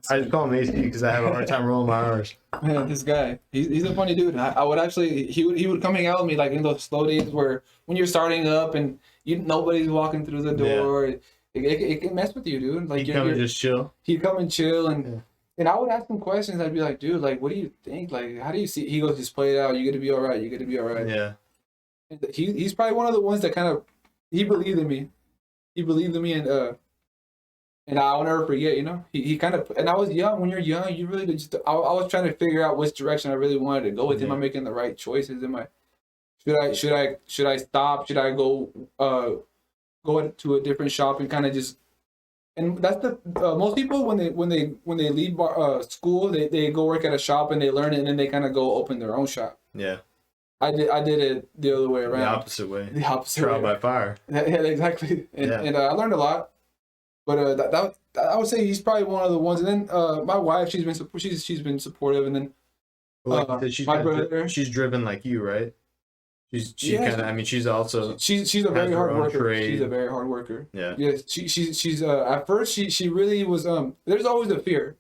I just call him AC because I have a hard time rolling my R's.
Man, this guy, he's a funny dude. I would actually, he would come hang out with me like in those slow days where when you're starting up and nobody's walking through the door. Yeah. It can mess with you, dude. Like
he'd come and just chill.
He'd come and chill, and I would ask him questions. I'd be like, dude, like, what do you think? Like, how do you see? He goes, just play it out. You're gonna be all right. You're gonna be all right.
Yeah.
And he's probably one of the ones that kind of he believed in me. He believed in me, and I'll never forget. You know, he kind of. And I was young. When you're young, you really just. I was trying to figure out which direction I really wanted to go with. Am I making the right choices? Should I stop? Should I go to a different shop and kind of just. And that's the most people when they leave school, they go work at a shop and they learn it and then they kind of go open their own shop.
Yeah.
I did it the other way around.
The opposite way.
The opposite
Trial
way.
by fire.
Yeah, exactly. And I learned a lot. But that I would say he's probably one of the ones. And then my wife, she's been supportive. And then
my brother, she's driven like you, right? She's also
she's a very hard worker. Trade. She's a very hard worker.
Yeah.
Yeah. She's at first she really was there's always a fear.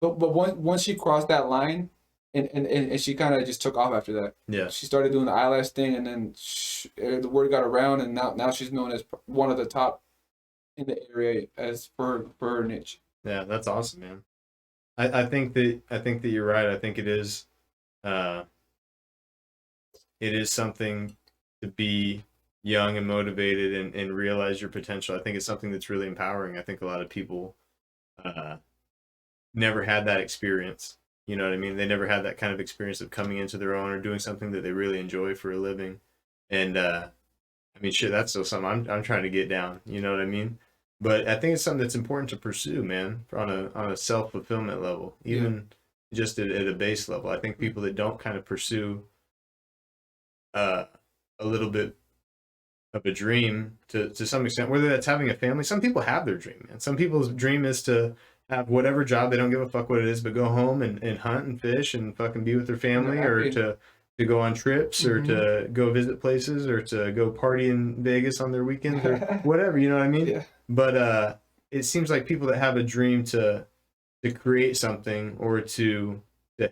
But once she crossed that line and she kind of just took off after that.
Yeah.
She started doing the eyelash thing and then the word got around and now she's known as one of the top in the area as for her niche.
Yeah, that's awesome, man. I think that you're right. I think it is something to be young and motivated and realize your potential. I think it's something that's really empowering. I think a lot of people never had that experience. You know what I mean? They never had that kind of experience of coming into their own or doing something that they really enjoy for a living. And shit, that's still something I'm trying to get down. You know what I mean? But I think it's something that's important to pursue, man, on a self-fulfillment level, even just at a base level. I think people that don't kind of pursue a little bit of a dream to some extent, whether that's having a family. Some people have their dream, man. Some people's dream is to have whatever job, they don't give a fuck what it is, but go home and hunt and fish and fucking be with their family, or to go on trips, or to go visit places, or to go party in Vegas on their weekends, or whatever, you know what I mean?
Yeah.
But it seems like people that have a dream to create something, or to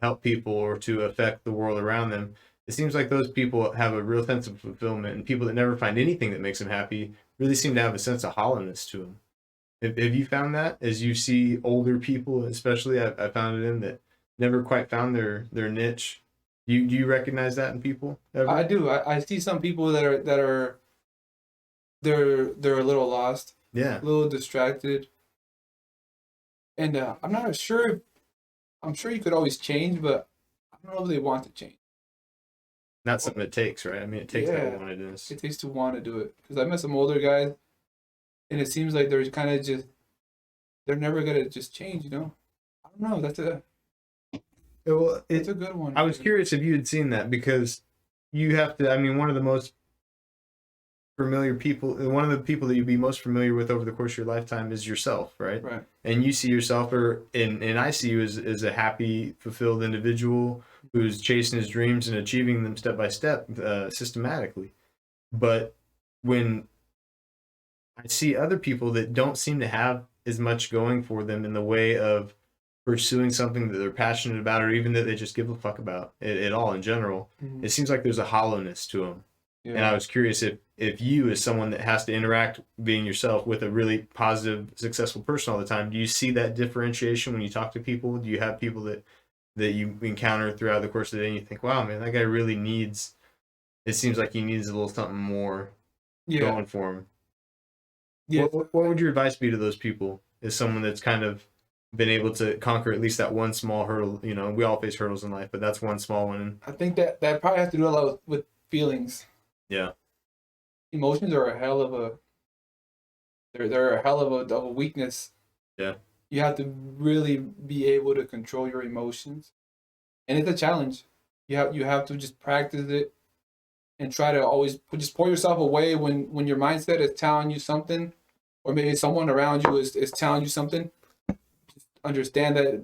help people, or to affect the world around them, it seems like those people have a real sense of fulfillment, and people that never find anything that makes them happy really seem to have a sense of hollowness to them. Have you found that as you see older people, especially? I found it in that never quite found their niche. Do you recognize that in people ever?
I do. I see some people that are they're a little lost.
Yeah.
A little distracted. And I'm not sure. I'm sure you could always change, but I don't know if they want to change.
Not something it takes, right? I mean, it takes that wantedness.
It takes to want to do it. Because I met some older guys, and it seems like they're kind of just, they're never going to just change, you know? I don't know. That's a good one.
I was curious if you had seen that, because you have to. I mean, one of the most familiar people, one of the people that you'd be most familiar with over the course of your lifetime is yourself, right?
Right.
And you see yourself, and I see you as a happy, fulfilled individual who's chasing his dreams and achieving them step by step, systematically. But when I see other people that don't seem to have as much going for them in the way of pursuing something that they're passionate about, or even that they just give a fuck about at all in general,
Mm-hmm.
it seems like there's a hollowness to them.
Yeah.
And I was curious if you, as someone that has to interact being yourself with a really positive, successful person all the time, do you see that differentiation when you talk to people? Do you have people that you encounter throughout the course of the day and you think, wow, man, that guy really needs, it seems like he needs a little something more going for him.
Yeah.
What would your advice be to those people as someone that's kind of been able to conquer at least that one small hurdle? You know, we all face hurdles in life, but that's one small one.
I think that probably has to do a lot with feelings.
Yeah.
Emotions are a hell of a they're a hell of a weakness.
Yeah.
You have to really be able to control your emotions. And it's a challenge. You have to just practice it and try to always just pull yourself away when your mindset is telling you something, or maybe someone around you is telling you something. Just understand that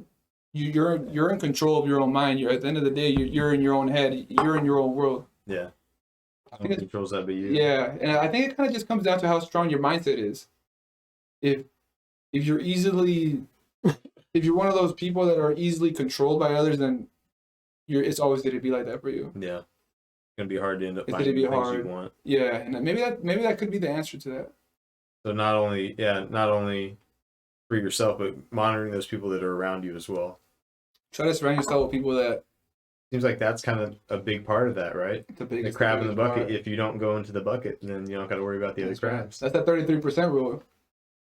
you're in control of your own mind. You're at the end of the day, you're in your own head. You're in your own world.
Yeah.
I think it
controls that but you.
Yeah, and I think it kind of just comes down to how strong your mindset is. If you're easily, if you're one of those people that are easily controlled by others, then it's always going to be like that for you.
Yeah, it's gonna be hard to end up
It's
finding
gonna
the
be
things
hard.
you want.
Yeah, and maybe that could be the answer to that.
So not only for yourself, but monitoring those people that are around you as well.
Try to surround yourself with people that.
Seems like that's kind of a big part of that, right? The crab in the bucket.
Part.
If you don't go into the bucket, then you don't got to worry about the other crabs.
That's that 33% rule.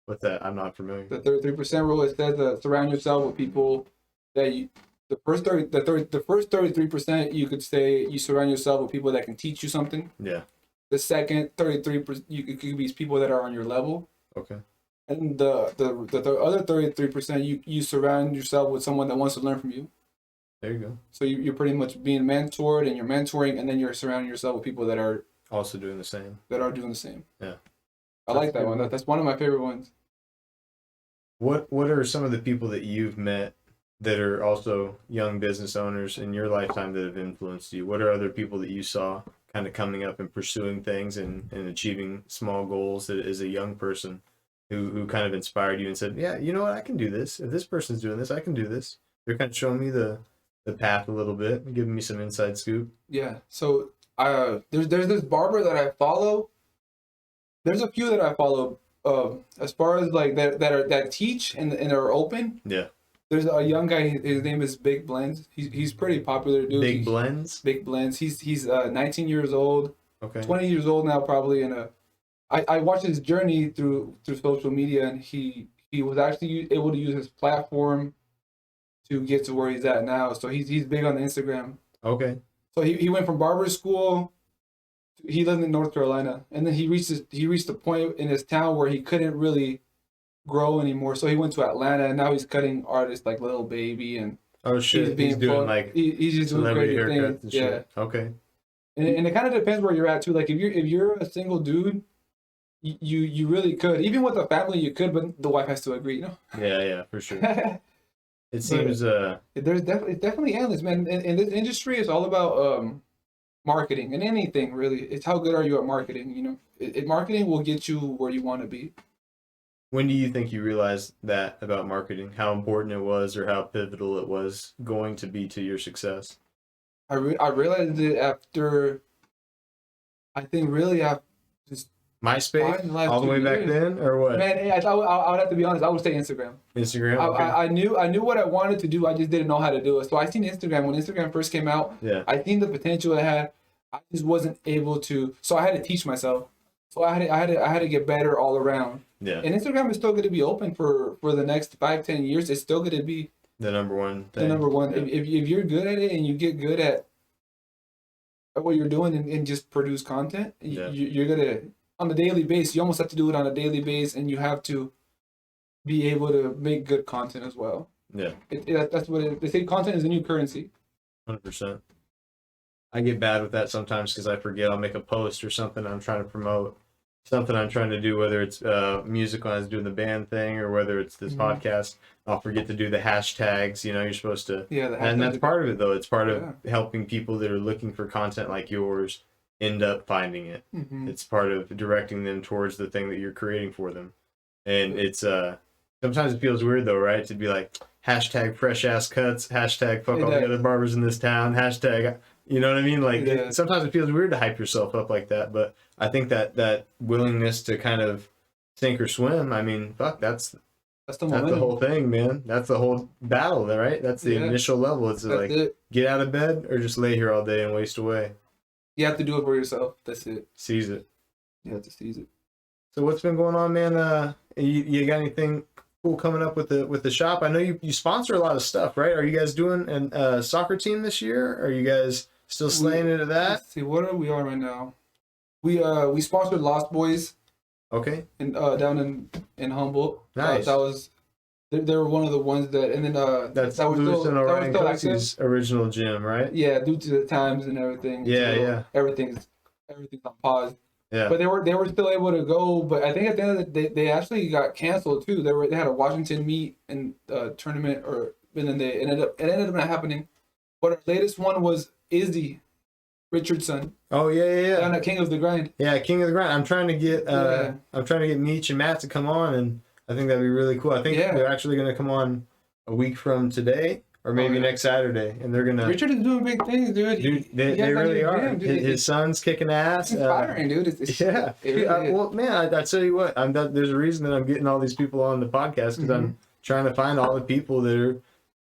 What's that? I'm not familiar.
The 33% rule, it says surround yourself with people that you. The first 33%, you could say you surround yourself with people that can teach you something.
Yeah.
The second 33%, it could be people that are on your level.
Okay.
And the other 33%, you surround yourself with someone that wants to learn from you.
There you go.
So you're pretty much being mentored, and you're mentoring, and then you're surrounding yourself with people that are
also doing the same.
Yeah. I
That's
like that one. That's one of my favorite ones.
What are some of the people that you've met that are also young business owners in your lifetime that have influenced you? What are other people that you saw kind of coming up and pursuing things and achieving small goals as a young person who kind of inspired you and said, yeah, you know what, I can do this. If this person's doing this, I can do this. They're kind of showing me the path a little bit and giving me some inside scoop.
Yeah. So there's this barber that I follow. There's a few that I follow. As far as like that teach and are open.
Yeah.
There's a young guy. His name is Big Blends. He's pretty popular, dude.
Big Blends.
Big Blends. He's 19 years old.
Okay.
20 years old now, probably. And I watched his journey through social media, and he was actually able to use his platform to get to where he's at now. So he's big on the Instagram.
Okay.
So he went from barber school. He lived in North Carolina, and then he reached the point in his town where he couldn't really grow anymore. So he went to Atlanta, and now he's cutting artists like Lil Baby and
oh shit, he's doing like
he's just doing crazy things.
And
yeah.
Shit. Okay.
And it kind of depends where you're at too. Like if you're a single dude, you really could. Even with a family, you could, but the wife has to agree. You know.
Yeah, for sure. It seems
there's definitely endless, man. And this industry is all about marketing and anything really. It's how good are you at marketing? You know, marketing will get you where you want to be.
When do you think you realized that about marketing? How important it was, or how pivotal it was going to be to your success?
I realized it after. I think really after just
MySpace all the way back then, or what?
Man, I would have to be honest. I would say Instagram.
Instagram. Okay.
I knew what I wanted to do. I just didn't know how to do it. So I seen Instagram when Instagram first came out.
Yeah.
I seen the potential it had. I just wasn't able to. So I had to teach myself. So I had to get better all around.
Yeah.
And Instagram is still going to be open for the next 5-10 years. It's still going to be
the number one thing.
The number one.
Yeah.
If you're good at it and you get good at what you're doing and just produce content, you're gonna on a daily basis. You almost have to do it on a daily basis, and you have to be able to make good content as well.
Yeah.
That's what they say. Content is the new currency.
100%. I get bad with that sometimes because I forget. I'll make a post or something I'm trying to promote, something I'm trying to do, whether it's music when I was doing the band thing or whether it's this podcast. I'll forget to do the hashtags. You know, you're supposed to.
Yeah, the
And that's part of it, though. It's part of
Yeah.
helping people that are looking for content like yours end up finding it.
Mhm.
It's part of directing them towards the thing that you're creating for them. And it's sometimes it feels weird though, right? To be like hashtag fresh ass cuts, hashtag fuck all the other barbers in this town, hashtag, you know what I mean? Like sometimes it feels weird to hype yourself up like that, but I think that willingness to kind of sink or swim, I mean, fuck, that's the whole thing, man. That's the whole battle, right? That's the initial level. It's like get out of bed or just lay here all day and waste away.
You have to do it for yourself. That's it.
Seize it.
You have to seize it.
So what's been going on, man? You got anything cool coming up with the shop? I know you sponsor a lot of stuff, right? Are you guys doing a soccer team this year? Are you guys still slaying into that?
Let's see, what are we on right now? We sponsored Lost Boys.
Okay.
In down in Humboldt.
Nice.
That was they were one of the ones that, and then
that's
that was
Lewis and Orion
still
Coates' original gym, right?
Yeah, due to the times and everything.
Yeah.
Everything's on pause.
Yeah.
But they were still able to go. But I think at the end of the day, they actually got canceled too. They had a Washington meet and tournament, and then it ended up not happening. But our latest one was Izzy Richardson.
Oh yeah.
Down at King of the Grind.
Yeah, King of the Grind. I'm trying to get Meech and Matt to come on, and I think that'd be really cool. I think they're actually going to come on a week from today, or maybe next Saturday, and they're gonna.
Richard is doing big things, dude.
They really are. His son's kicking ass.
It's inspiring, dude.
It really well, man, I tell you what, there's a reason that I'm getting all these people on the podcast because I'm trying to find all the people that are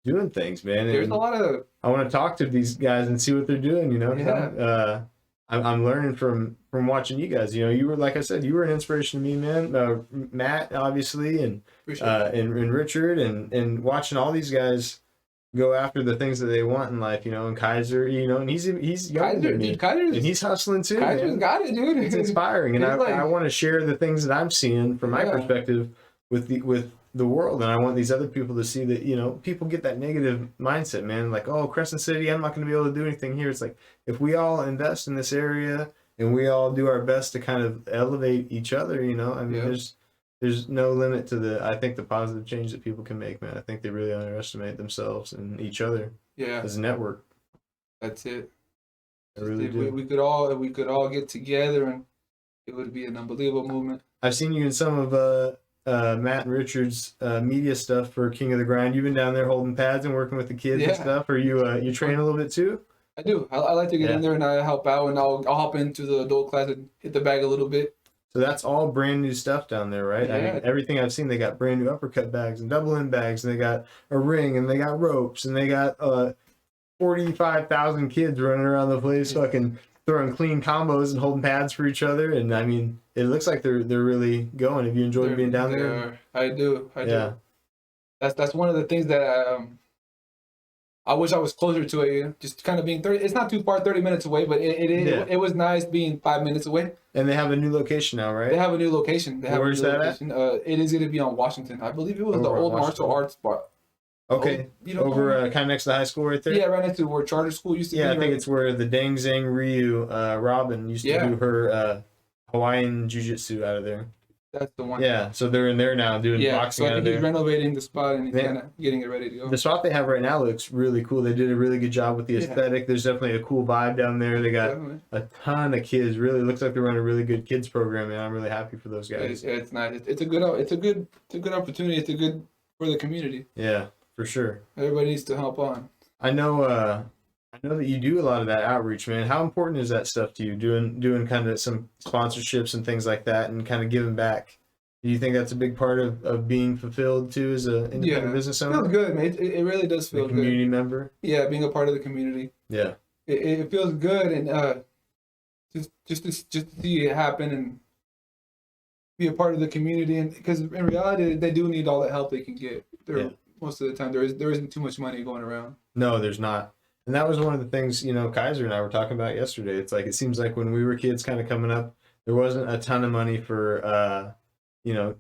doing things, man.
There's a lot of.
I want to talk to these guys and see what they're doing. You know, I'm learning from watching you guys. You know, you were, like I said, you were an inspiration to me, man. Matt, obviously, and Richard, and watching all these guys go after the things that they want in life. You know, and Kaiser, you know, and he's young, and he's hustling too.
Kaiser's got it, dude.
It's inspiring, and I want to share the things that I'm seeing from my perspective with the world, and I want these other people to see that, you know, people get that negative mindset, man, like, oh, Crescent City, I'm not going to be able to do anything here. It's like, if we all invest in this area and we all do our best to kind of elevate each other, you know, I mean, there's no limit to I think the positive change that people can make, man. I think they really underestimate themselves and each other as a network.
That's it.
I really do.
We could all get together and it would be an unbelievable movement.
I've seen you in some of Matt and Richard's media stuff for King of the Grind. You've been down there holding pads and working with the kids and stuff. Are you train a little bit too?
I do. I like to get in there and I help out, and I'll hop into the adult class and hit the bag a little bit.
So that's all brand new stuff down there, right?
Yeah.
I mean, everything I've seen, they got brand new uppercut bags and double end bags, and they got a ring, and they got ropes, and they got 45,000 kids running around the place, fucking throwing clean combos and holding pads for each other. And I mean, it looks like they're really going. Have you enjoyed being down there?
I do. That's one of the things that I wish I was closer to it. Just kind of being 30. It's not too far, 30 minutes away, but it was nice being 5 minutes away.
And they have a new location now, right?
They have a new location.
Where's that at?
It is going to be on Washington. I believe it was the old martial arts spot.
Okay. Over kind of next to the high school right there?
Yeah, right next to where charter school used to be.
Yeah, I think it's where the Dang Zang Ryu Robin used to do her Hawaiian jiu-jitsu out of there.
That's the one.
Yeah, so they're in there now doing boxing
so I
out of
think
there.
He's renovating the spot and he's kind of getting it ready to go.
The spot they have right now looks really cool. They did a really good job with the aesthetic. There's definitely a cool vibe down there. They got a ton of kids. Really looks like they're running a really good kids program, and I'm really happy for those guys.
It's nice. It's a good opportunity. It's a good for the community.
Yeah, for sure.
Everybody needs to help on.
I know that you do a lot of that outreach, man. How important is that stuff to you? Doing kind of some sponsorships and things like that, and kind of giving back. Do you think that's a big part of being fulfilled too as an independent business owner?
It feels good, man. It really does feel good.
Community member.
Yeah, being a part of the community.
Yeah.
It feels good, and just to see it happen and be a part of the community, and because in reality they do need all the help they can get. Most of the time there isn't too much money going around.
No, there's not. And that was one of the things, you know, Kaiser and I were talking about yesterday. It's like, it seems like when we were kids kind of coming up, there wasn't a ton of money for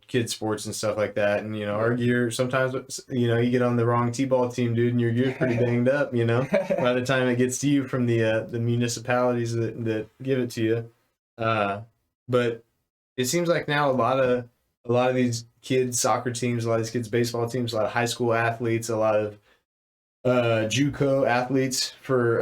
kids sports and stuff like that. And, our gear, sometimes, you get on the wrong T-ball team, dude, and your gear's pretty banged up, by the time it gets to you from the municipalities that give it to you. But it seems like now a lot of these kids soccer teams, a lot of these kids baseball teams, a lot of high school athletes, a lot of JUCO athletes for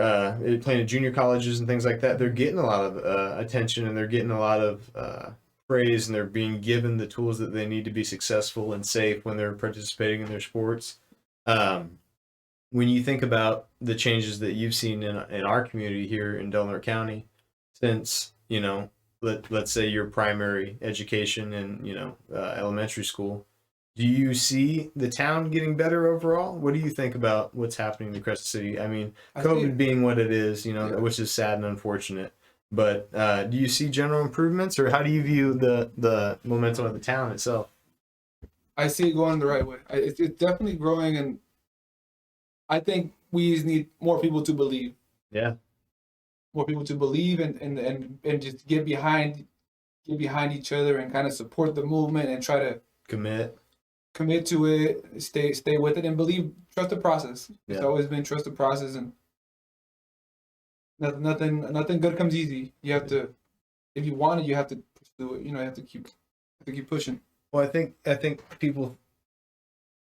playing at junior colleges and things like that. They're getting a lot of attention, and they're getting a lot of praise, and they're being given the tools that they need to be successful and safe when they're participating in their sports. When you think about the changes that you've seen in our community here in Delaware County since, let's say your primary education in, elementary school, do you see the town getting better overall? What do you think about what's happening in Crescent City? I mean, COVID being what it is, which is sad and unfortunate. But do you see general improvements, or how do you view the momentum of the town itself?
I see it going the right way. It's definitely growing, and I think we just need more people to believe.
Yeah.
More people to believe and just get behind each other and kind of support the movement and try to
commit
to it, stay with it, and trust the process. It's always been trust the process, and nothing good comes easy. You have to, if you want it, you have to pursue it. You have to keep pushing.
Well, I think people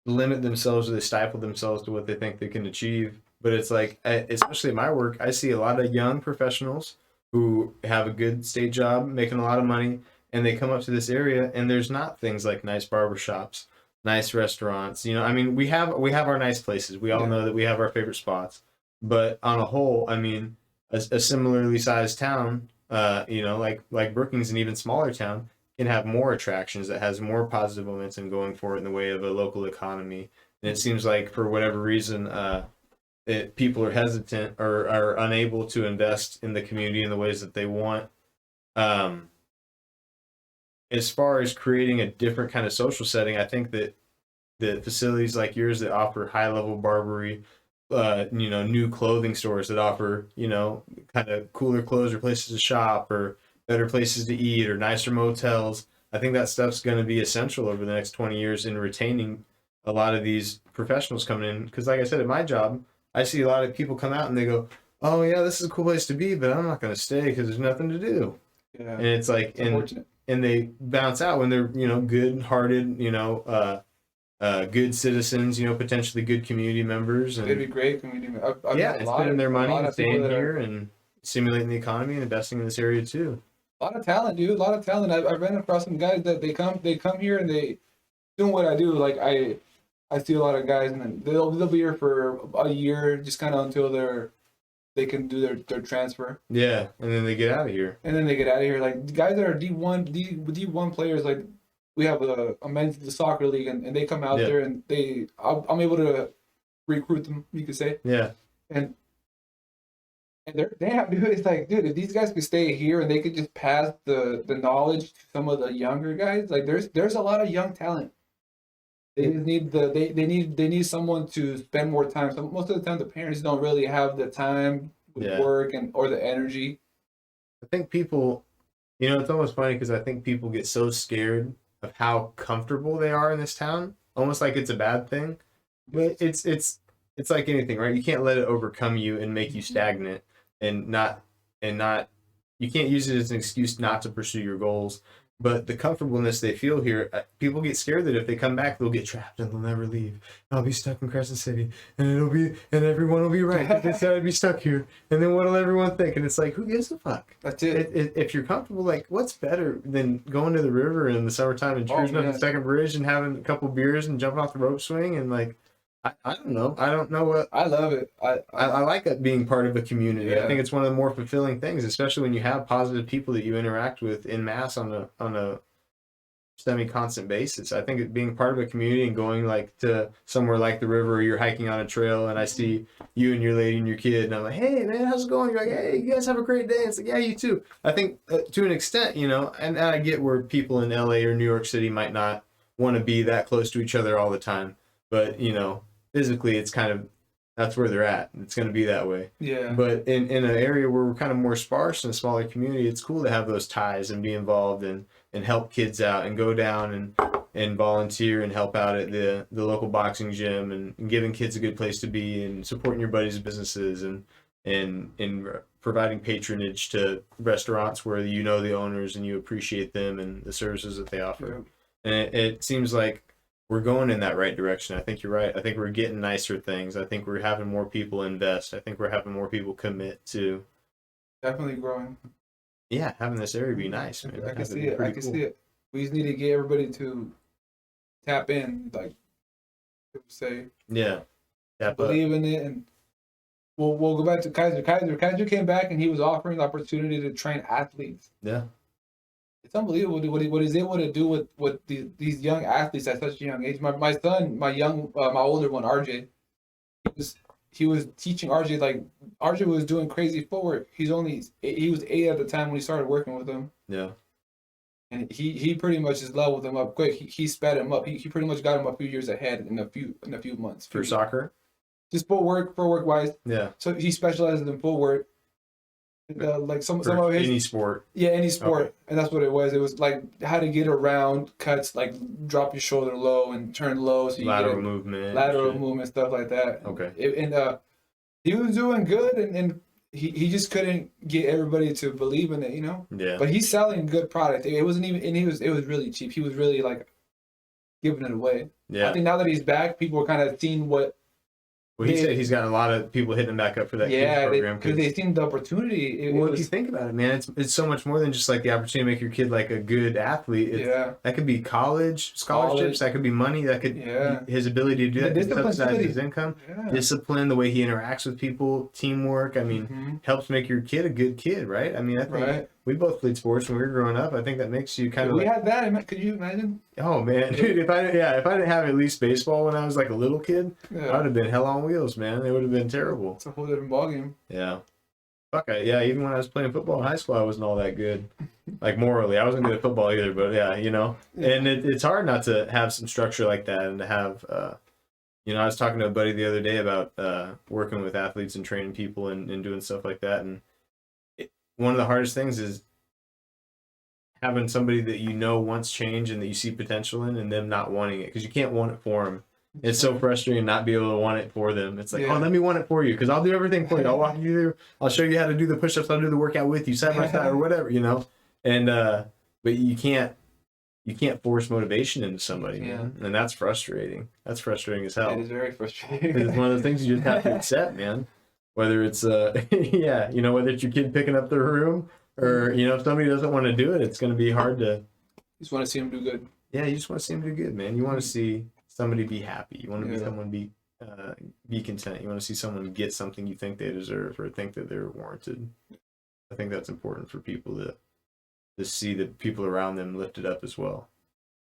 limit themselves, or they stifle themselves to what they think they can achieve. But it's like, especially in my work, I see a lot of young professionals who have a good state job, making a lot of money, and they come up to this area, and there's not things like nice barbershops, nice restaurants. I mean, we have our nice places. We all know that we have our favorite spots. But on a whole, I mean, a similarly sized town, like Brookings, an even smaller town, can have more attractions, that has more positive momentum going for it in the way of a local economy. And it seems like, for whatever reason, people are hesitant or are unable to invest in the community in the ways that they want. As far as creating a different kind of social setting, I think that the facilities like yours that offer high-level barbery, new clothing stores that offer, kind of cooler clothes or places to shop, or better places to eat, or nicer motels, I think that stuff's going to be essential over the next 20 years in retaining a lot of these professionals coming in. Because like I said, at my job, I see a lot of people come out and they go, oh yeah, this is a cool place to be, but I'm not going to stay because there's nothing to do.
Yeah.
And it's like, and they bounce out when they're, good-hearted, good citizens, potentially good community members. And
it'd be great community.
I've spending their money and staying here and stimulating the economy and investing in this area too.
A lot of talent, dude. A lot of talent. I ran across some guys that they come here and they doing what I do. Like I see a lot of guys, and then they'll be here for a year, just kind of until they can do their transfer.
Yeah, and then they get out of here.
Like guys that are D1 players, like we have a men's soccer league, and they come out there, and I'm able to recruit them, you could say.
Yeah.
And they're damn, dude. It's like, dude, if these guys could stay here and they could just pass the knowledge to some of the younger guys, like there's a lot of young talent. They just need they need someone to spend more time. So most of the time, the parents don't really have the time with work or the energy.
I think people, it's almost funny because I think people get so scared of how comfortable they are in this town, almost like it's a bad thing. But it's like anything, right? You can't let it overcome you and make you stagnant, and not you can't use it as an excuse not to pursue your goals. But the comfortableness they feel here, people get scared that if they come back, they'll get trapped and they'll never leave. I'll be stuck in Crescent City, and everyone will be right. They said I'd be stuck here, and then what'll everyone think? And it's like, who gives a fuck?
That's it.
If you're comfortable, like, what's better than going to the river in the summertime and cruising up the second bridge and having a couple beers and jumping off the rope swing and like. I don't know. I don't know what.
I love it.
I like that being part of a community. Yeah. I think it's one of the more fulfilling things, especially when you have positive people that you interact with in mass on a semi-constant basis. I think being part of a community and going like to somewhere like the river, or you're hiking on a trail, and I see you and your lady and your kid, and I'm like, hey man, how's it going? You're like, hey, you guys have a great day. It's like, yeah, you too. I think to an extent, and I get where people in LA or New York City might not want to be that close to each other all the time, but physically, it's kind of, that's where they're at. It's going to be that way.
Yeah.
But in an area where we're kind of more sparse in a smaller community, it's cool to have those ties and be involved and and help kids out and go down and volunteer and help out at the local boxing gym and giving kids a good place to be and supporting your buddies' businesses and providing patronage to restaurants where you know the owners and you appreciate them and the services that they offer. Yeah. And it seems like we're going in that right direction. I think you're right. I think we're getting nicer things. I think we're having more people invest. I think we're having more people commit to.
Definitely growing.
Yeah, having this area be nice, man.
I can see it. I can see it. We just need to get everybody to tap in, like people say.
Yeah.
Believe in it, and we'll go back to Kaiser. Kaiser came back and he was offering the opportunity to train athletes.
Yeah.
It's unbelievable what he's able to do with these young athletes at such a young age. My son, my older one, RJ, he was teaching RJ, like RJ was doing crazy footwork. He was 8 at the time when he started working with him.
Yeah.
And he pretty much just leveled him up quick. He sped him up. He pretty much got him a few years ahead in a few months.
For soccer?
Just footwork wise.
Yeah.
So he specializes in footwork. Like some of his
any sport.
Yeah, any sport.
Okay.
And that's what it was. It was like how to get around cuts, like drop your shoulder low and turn low, so you
lateral
get
movement,
stuff like that.
Okay.
And he was doing good, and he just couldn't get everybody to believe in it, you know.
Yeah.
But he's selling good product. It wasn't even, and it was really cheap. He was really like giving it away.
Yeah.
I think now that he's back, people are kind of seeing what.
Well, he said he's got a lot of people hitting him back up for that kids program.
Because they seen the opportunity.
If you think about it, man, it's so much more than just like the opportunity to make your kid like a good athlete. That could be college scholarships. That could be money. That could his ability to do that, to subsidize his income, discipline, the way he interacts with people, teamwork. I mean, helps make your kid a good kid, right? I mean, I think we both played sports when we were growing up. I think that makes you kind of.
We had that. Could you imagine?
Oh man, dude! If I didn't have at least baseball when I was like a little kid, I would have been hell on wheels, man. It would have been terrible.
It's a whole different ballgame.
Yeah. Fuck it. Yeah, even when I was playing football in high school, I wasn't all that good. Like morally, I wasn't good at football either. But yeah, you know, and it's hard not to have some structure like that and to have. You know, I was talking to a buddy the other day about working with athletes and training people and doing stuff like that, and one of the hardest things is having somebody that you know wants change and that you see potential in and them not wanting it, because you can't want it for them. It's so frustrating not be able to want it for them. It's like, oh, let me want it for you because I'll do everything for you. I'll walk you through. I'll show you how to do the push-ups. I'll do the workout with you side by side or whatever, you know. And but you can't force motivation into somebody, man. And that's frustrating. That's frustrating as hell.
It is very frustrating.
It's one of the things you just have to accept, man. Whether it's whether it's your kid picking up their room or if somebody doesn't want to do it, it's going to be hard to.
You just want to see them do good.
Yeah, you just want to see them do good, man. You want to see somebody be happy. You want to see someone be content. You want to see someone get something you think they deserve or think that they're warranted. I think that's important for people to see the people around them lifted up as well.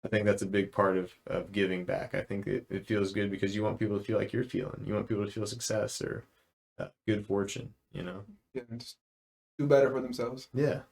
I think that's a big part of giving back. I think it feels good because you want people to feel like you're feeling. You want people to feel success or good fortune, Yeah,
just do better for themselves.
Yeah.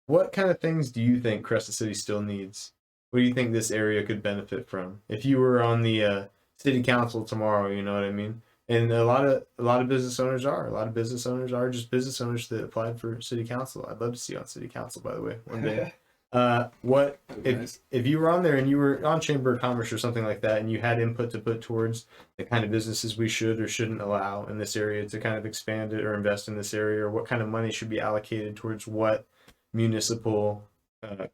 What kind of things do you think Crescent City still needs? What do you think this area could benefit from? If you were on the city council tomorrow, you know what I mean? And a lot of business owners are. A lot of business owners are just business owners that applied for city council. I'd love to see you on city council, by the way, one day. If you were on there and you were on Chamber of Commerce or something like that, and you had input to put towards the kind of businesses we should or shouldn't allow in this area to kind of expand it or invest in this area, or what kind of money should be allocated towards what municipal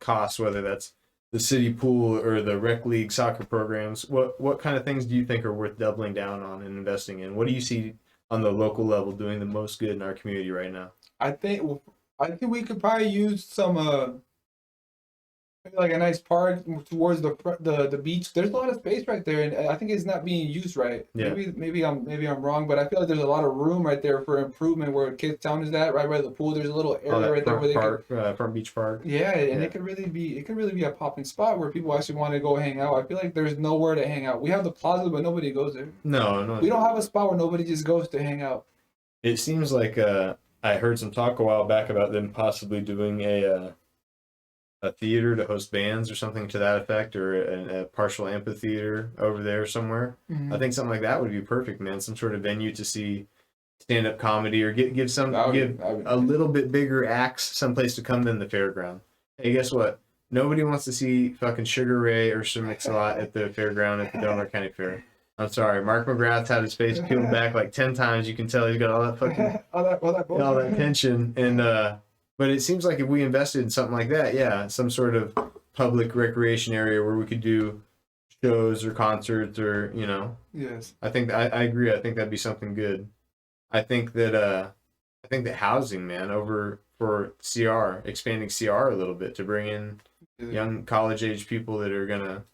costs, whether that's the city pool or the rec league soccer programs, what kind of things do you think are worth doubling down on and investing in? What do you see on the local level doing the most good in our community right now?
I think we could probably use some like a nice park towards the beach. There's a lot of space right there, and I think it's not being used right.
Yeah.
Maybe I'm wrong, but I feel like there's a lot of room right there for improvement where Kids Town is at, right by the pool. There's a little area right there where they could,
front beach park.
Yeah, and it could really be a popping spot where people actually want to go hang out. I feel like there's nowhere to hang out. We have the plaza, but nobody goes there.
No.
We don't have a spot where nobody just goes to hang out.
It seems like I heard some talk a while back about them possibly doing a theater to host bands or something to that effect, or a partial amphitheater over there somewhere. Mm-hmm. I think something like that would be perfect, man. Some sort of venue to see stand-up comedy, or give a little bit bigger acts someplace to come than the fairground. Hey, guess what? nobody wants to see fucking Sugar Ray or Sir Mix-a-Lot at the fairground at the Delaware County Fair. I'm sorry, Mark McGrath had his face peeled back like 10 times. You can tell he's got all that fucking all that tension. And but it seems like if we invested in something like that, yeah, some sort of public recreation area where we could do shows or concerts or
Yes.
I think I agree. I think that'd be something good. I think that housing, man, over for CR, expanding CR a little bit to bring in young college age people that are gonna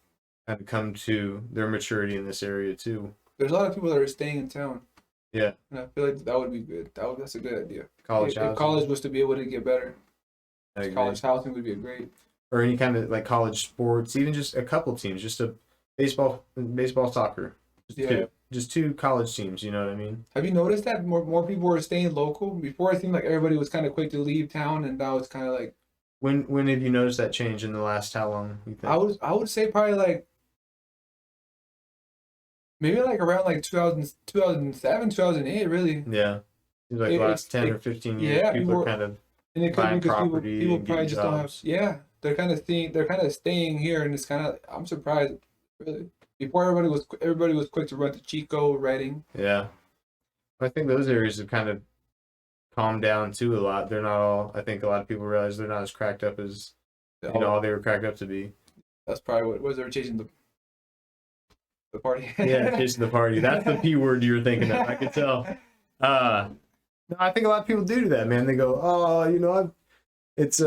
kind of come to their maturity in this area too.
There's a lot of people that are staying in town.
Yeah.
And I feel like that would be good. That's a good idea.
College housing.
If college was to be able to get better,
I agree.
college housing would be great.
Or any kind of like college sports, even just a couple teams, just a baseball, soccer, just two college teams. You know what I mean?
Have you noticed that more people are staying local? Before it seemed like everybody was kind of quick to leave town, and now it's kind of like.
When have you noticed that change in the last how long? You think?
I would say probably like. Maybe like around like 2007, 2008, really.
Yeah. Seems like the last 10 or 15 years, people are kind of
and it could
buying
be because
property
people
and
probably
getting
just
jobs.
don't have, they're kind of staying here, and it's kind of, I'm surprised, really. Before everybody was quick to run to Chico, Reading.
Yeah. I think those areas have kind of calmed down too a lot. They're not all, I think a lot of people realize they're not as cracked up as, all they were cracked up to be.
That's probably what was they were chasing the party.
Yeah, chasing the party. That's the P word you were thinking of. I could tell. No, I think a lot of people do that, man. They go, oh, it's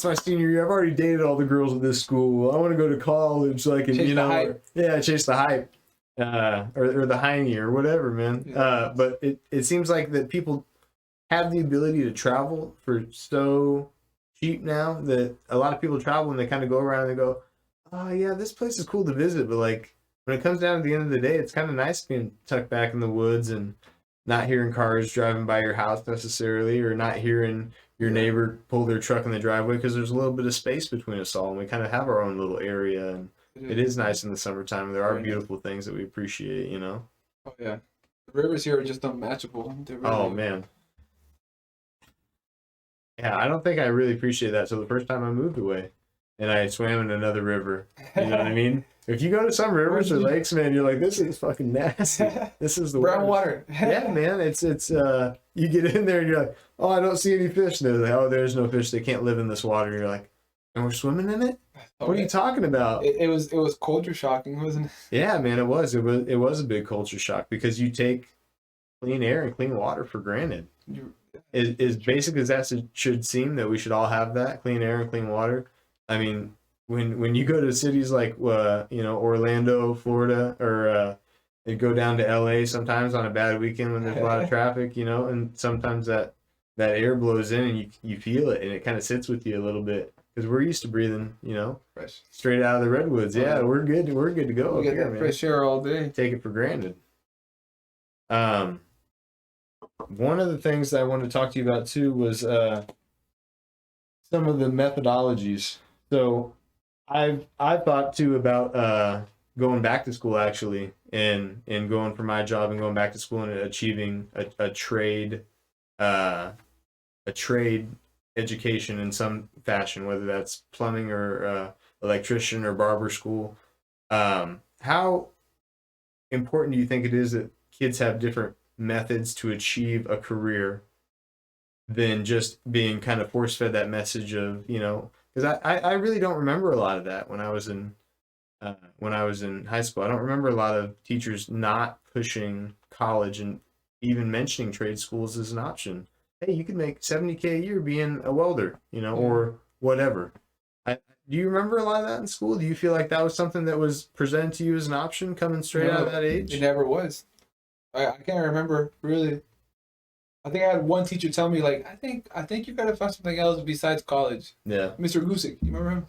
my senior year. I've already dated all the girls at this school. I want to go to college, so I can,
chase the hype.
Chase the hype, or the hiney or whatever, man.
Yeah.
But it seems like that people have the ability to travel for so cheap now that a lot of people travel and they kind of go around and they go, oh yeah, this place is cool to visit, but like when it comes down to the end of the day, it's kind of nice being tucked back in the woods and not hearing cars driving by your house necessarily, or not hearing your neighbor pull their truck in the driveway, because there's a little bit of space between us all and we kind of have our own little area, and it is nice in the summertime. There are beautiful things that we appreciate, Oh
yeah, the rivers here are just unmatchable.
Oh man. Yeah, I don't think I really appreciated that till the first time I moved away and I swam in another river. You know what I mean? If you go to some rivers or lakes, man, you're like, this is fucking nasty. This is the
brown
worst.
water.
Yeah, man. It's you get in there and you're like, oh, I don't see any fish. And they're like, oh, there's no fish. They can't live in this water. And you're like, and we're swimming in it? What are you talking about?
It was culture shocking, wasn't it?
Yeah, man, it was a big culture shock, because you take clean air and clean water for granted. As basic as that should seem, that we should all have that clean air and clean water. I mean, when you go to cities like Orlando, Florida, or and go down to LA sometimes on a bad weekend when there's a lot of traffic, and sometimes that air blows in and you feel it and it kind of sits with you a little bit, because we're used to breathing,
fresh,
straight out of the redwoods. Yeah, we're good to go.
We get that fresh air all day.
Take it for granted. One of the things that I wanted to talk to you about too was some of the methodologies. So I've thought too about going back to school, actually, and going for my job and going back to school and achieving a trade education in some fashion, whether that's plumbing or electrician or barber school. How important do you think it is that kids have different methods to achieve a career than just being kind of force-fed that message of, because I really don't remember a lot of that when I was in high school. I don't remember a lot of teachers not pushing college and even mentioning trade schools as an option. Hey, you could make $70K a year being a welder, or whatever. Do you remember a lot of that in school? Do you feel like that was something that was presented to you as an option coming straight out of that age?
It never was. I can't remember, really. I think I had one teacher tell me, like, I think you gotta find something else besides college.
Yeah.
Mr. Gusick, you remember him?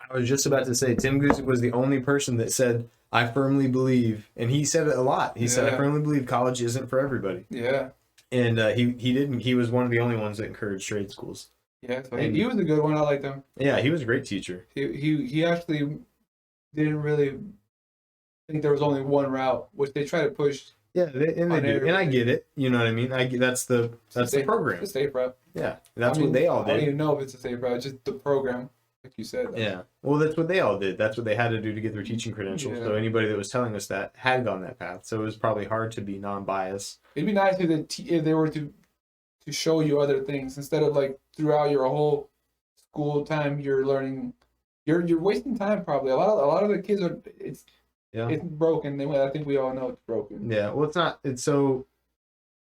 I was just about to say, Tim Gusick was the only person that said, I firmly believe, and he said it a lot. He said, I firmly believe college isn't for everybody.
Yeah.
And he was one of the only ones that encouraged trade schools.
Yeah, so he was a good one. I liked him.
Yeah, he was a great teacher.
He actually didn't really think there was only one route, which they try to push
Yeah, they do, and I get it. You know what I mean? That's the program.
It's a safe route.
Yeah, that's what they all did.
I don't even know if it's a safe route. It's just the program, like you said.
Yeah. Well, that's what they all did. That's what they had to do to get their teaching credentials. So anybody that was telling us that had gone that path. So it was probably hard to be non-biased.
It'd be nice if they were to show you other things instead of like throughout your whole school time you're learning. You're wasting time probably. A lot of the kids are it's broken. I think we all know it's broken.
Yeah. Well, it's not. It's so.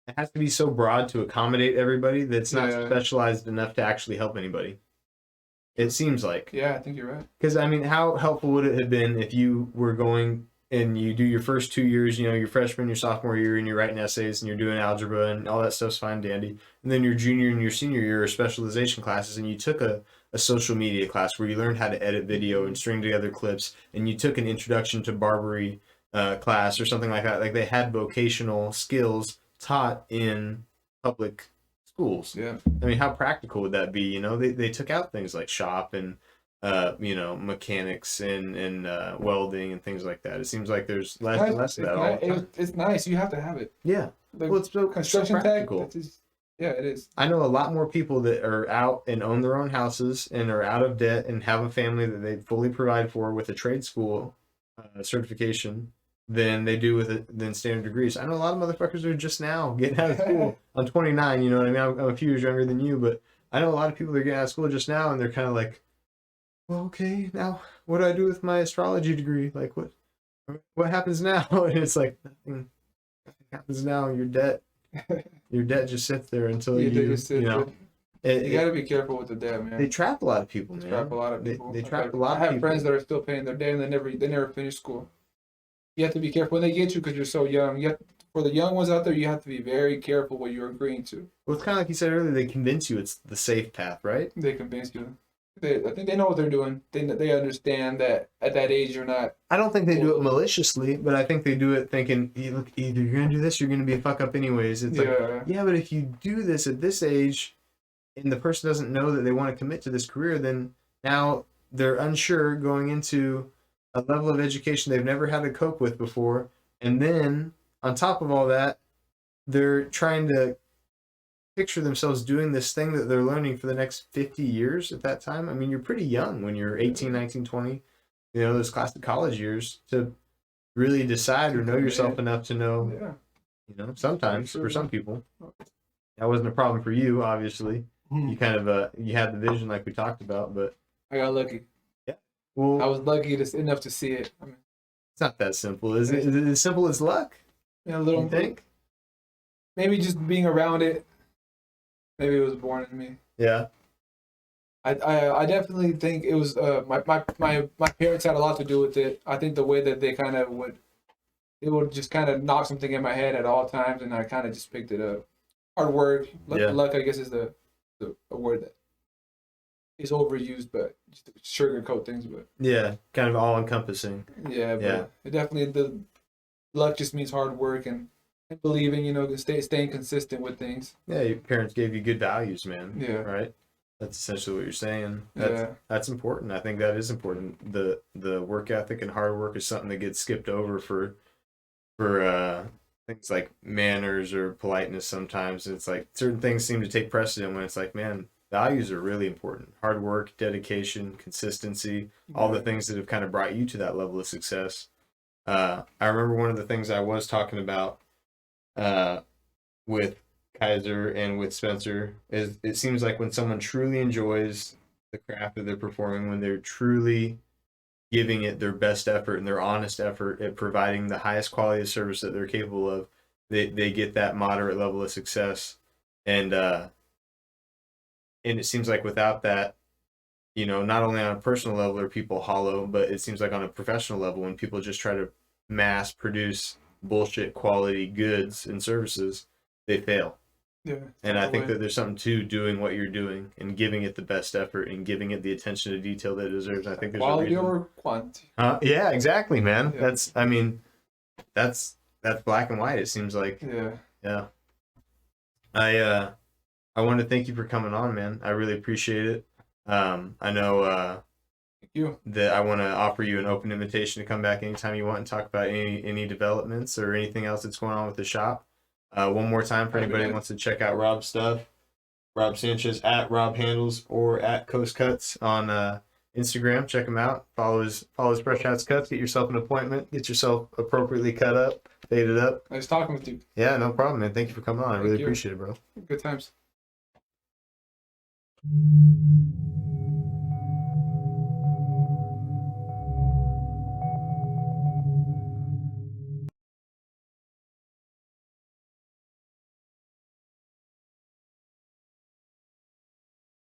It has to be so broad to accommodate everybody that it's not specialized enough to actually help anybody. It seems like.
Yeah, I think you're right.
Because, I mean, how helpful would it have been if you were going and you do your first 2 years, you know, your freshman, your sophomore year, and you're writing essays and you're doing algebra and all that stuff's fine and dandy. And then your junior and your senior year are specialization classes, and you took a social media class where you learned how to edit video and string together clips, and you took an introduction to barbery class or something like that. Like, they had vocational skills taught in public schools.
Yeah.
I mean, how practical would that be? You know, they took out things like shop and you know, mechanics and welding and things like that. It seems like there's less and less of that all the time.
It's nice. You have to have it.
Yeah.
Like,
well, it's so
construction
practical.
tech. Yeah, it is.
I know a lot more people that are out and own their own houses and are out of debt and have a family that they fully provide for with a trade school certification than they do than standard degrees. I know a lot of motherfuckers are just now getting out of school. I'm 29, you know what I mean? I'm a few years younger than you, but I know a lot of people that are getting out of school just now, and they're kind of like, well, okay, now what do I do with my astrology degree? Like, what happens now? And it's like, nothing happens now. Your debt just sits there until you know.
You got to be careful with the debt, man.
They trap a lot of people, man.
They trap a lot of people.
They trap a lot of people.
I have friends that are still paying their debt and they never finish school. You have to be careful when they get you because you're so young. For the young ones out there, you have to be very careful what you're agreeing to.
Well, it's kind of like you said earlier. They convince you it's the safe path, right?
They convince you. I think they know what they're doing. They understand that at that age you're not.
I don't think they do it maliciously, but I think they do it thinking, look, either you're gonna do this, or you're gonna be a fuck up anyways. It's like, yeah, but if you do this at this age, and the person doesn't know that they want to commit to this career, then now they're unsure going into a level of education they've never had to cope with before, and then on top of all that, they're trying to picture themselves doing this thing that they're learning for the next 50 years at that time. I mean, you're pretty young when you're 18, 19, 20, you know, those classic college years to really decide or know yourself enough to know, you know, sometimes for some people, that wasn't a problem for you, obviously. You kind of, you had the vision like we talked about, but
I got lucky.
Yeah. Well,
I was lucky enough to see it. I mean,
it's not that simple, is it? Is it as simple as luck?
A little.
You think?
Maybe just being around it. Maybe it was born in me.
Yeah.
I definitely think it was my parents had a lot to do with it. I think the way that they kind of would just kind of knock something in my head at all times, and I kind of just picked it up. Hard work, luck I guess is a word that is overused, but just to sugarcoat things. But
yeah, kind of all encompassing.
Yeah, but it definitely the luck just means hard work and believing, you know, staying consistent with things.
Yeah, your parents gave you good values, man.
Yeah.
Right? That's essentially what you're saying. That's important. I think that is important. The work ethic and hard work is something that gets skipped over for things like manners or politeness sometimes. It's like certain things seem to take precedent when it's like, man, values are really important. Hard work, dedication, consistency, all the things that have kind of brought you to that level of success. I remember one of the things I was talking about with Kaiser and with Spencer is it seems like when someone truly enjoys the craft that they're performing, when they're truly giving it their best effort and their honest effort at providing the highest quality of service that they're capable of, they get that moderate level of success. And it seems like without that, you know, not only on a personal level are people hollow, but it seems like on a professional level, when people just try to mass produce bullshit quality goods and services, they fail.
Yeah.
And I think that there's something to doing what you're doing and giving it the best effort and giving it the attention to detail that it deserves. I think there's
quality over quantity.
Yeah, exactly, man.
Yeah.
That's black and white, it seems like.
Yeah.
I want to thank you for coming on, man. I really appreciate it. I know
you.
that I want to offer you an open invitation to come back anytime you want and talk about any developments or anything else that's going on with the shop. One more time for anybody who wants to check out Rob's stuff. Rob Sanchez at Rob Handles or at Coast Cuts on Instagram. Check him out. Follow his Fresh Hats Cuts. Get yourself an appointment. Get yourself appropriately cut up, faded up.
Nice talking with you.
Yeah, no problem, man. Thank you for coming on. I really appreciate it, bro.
Good times.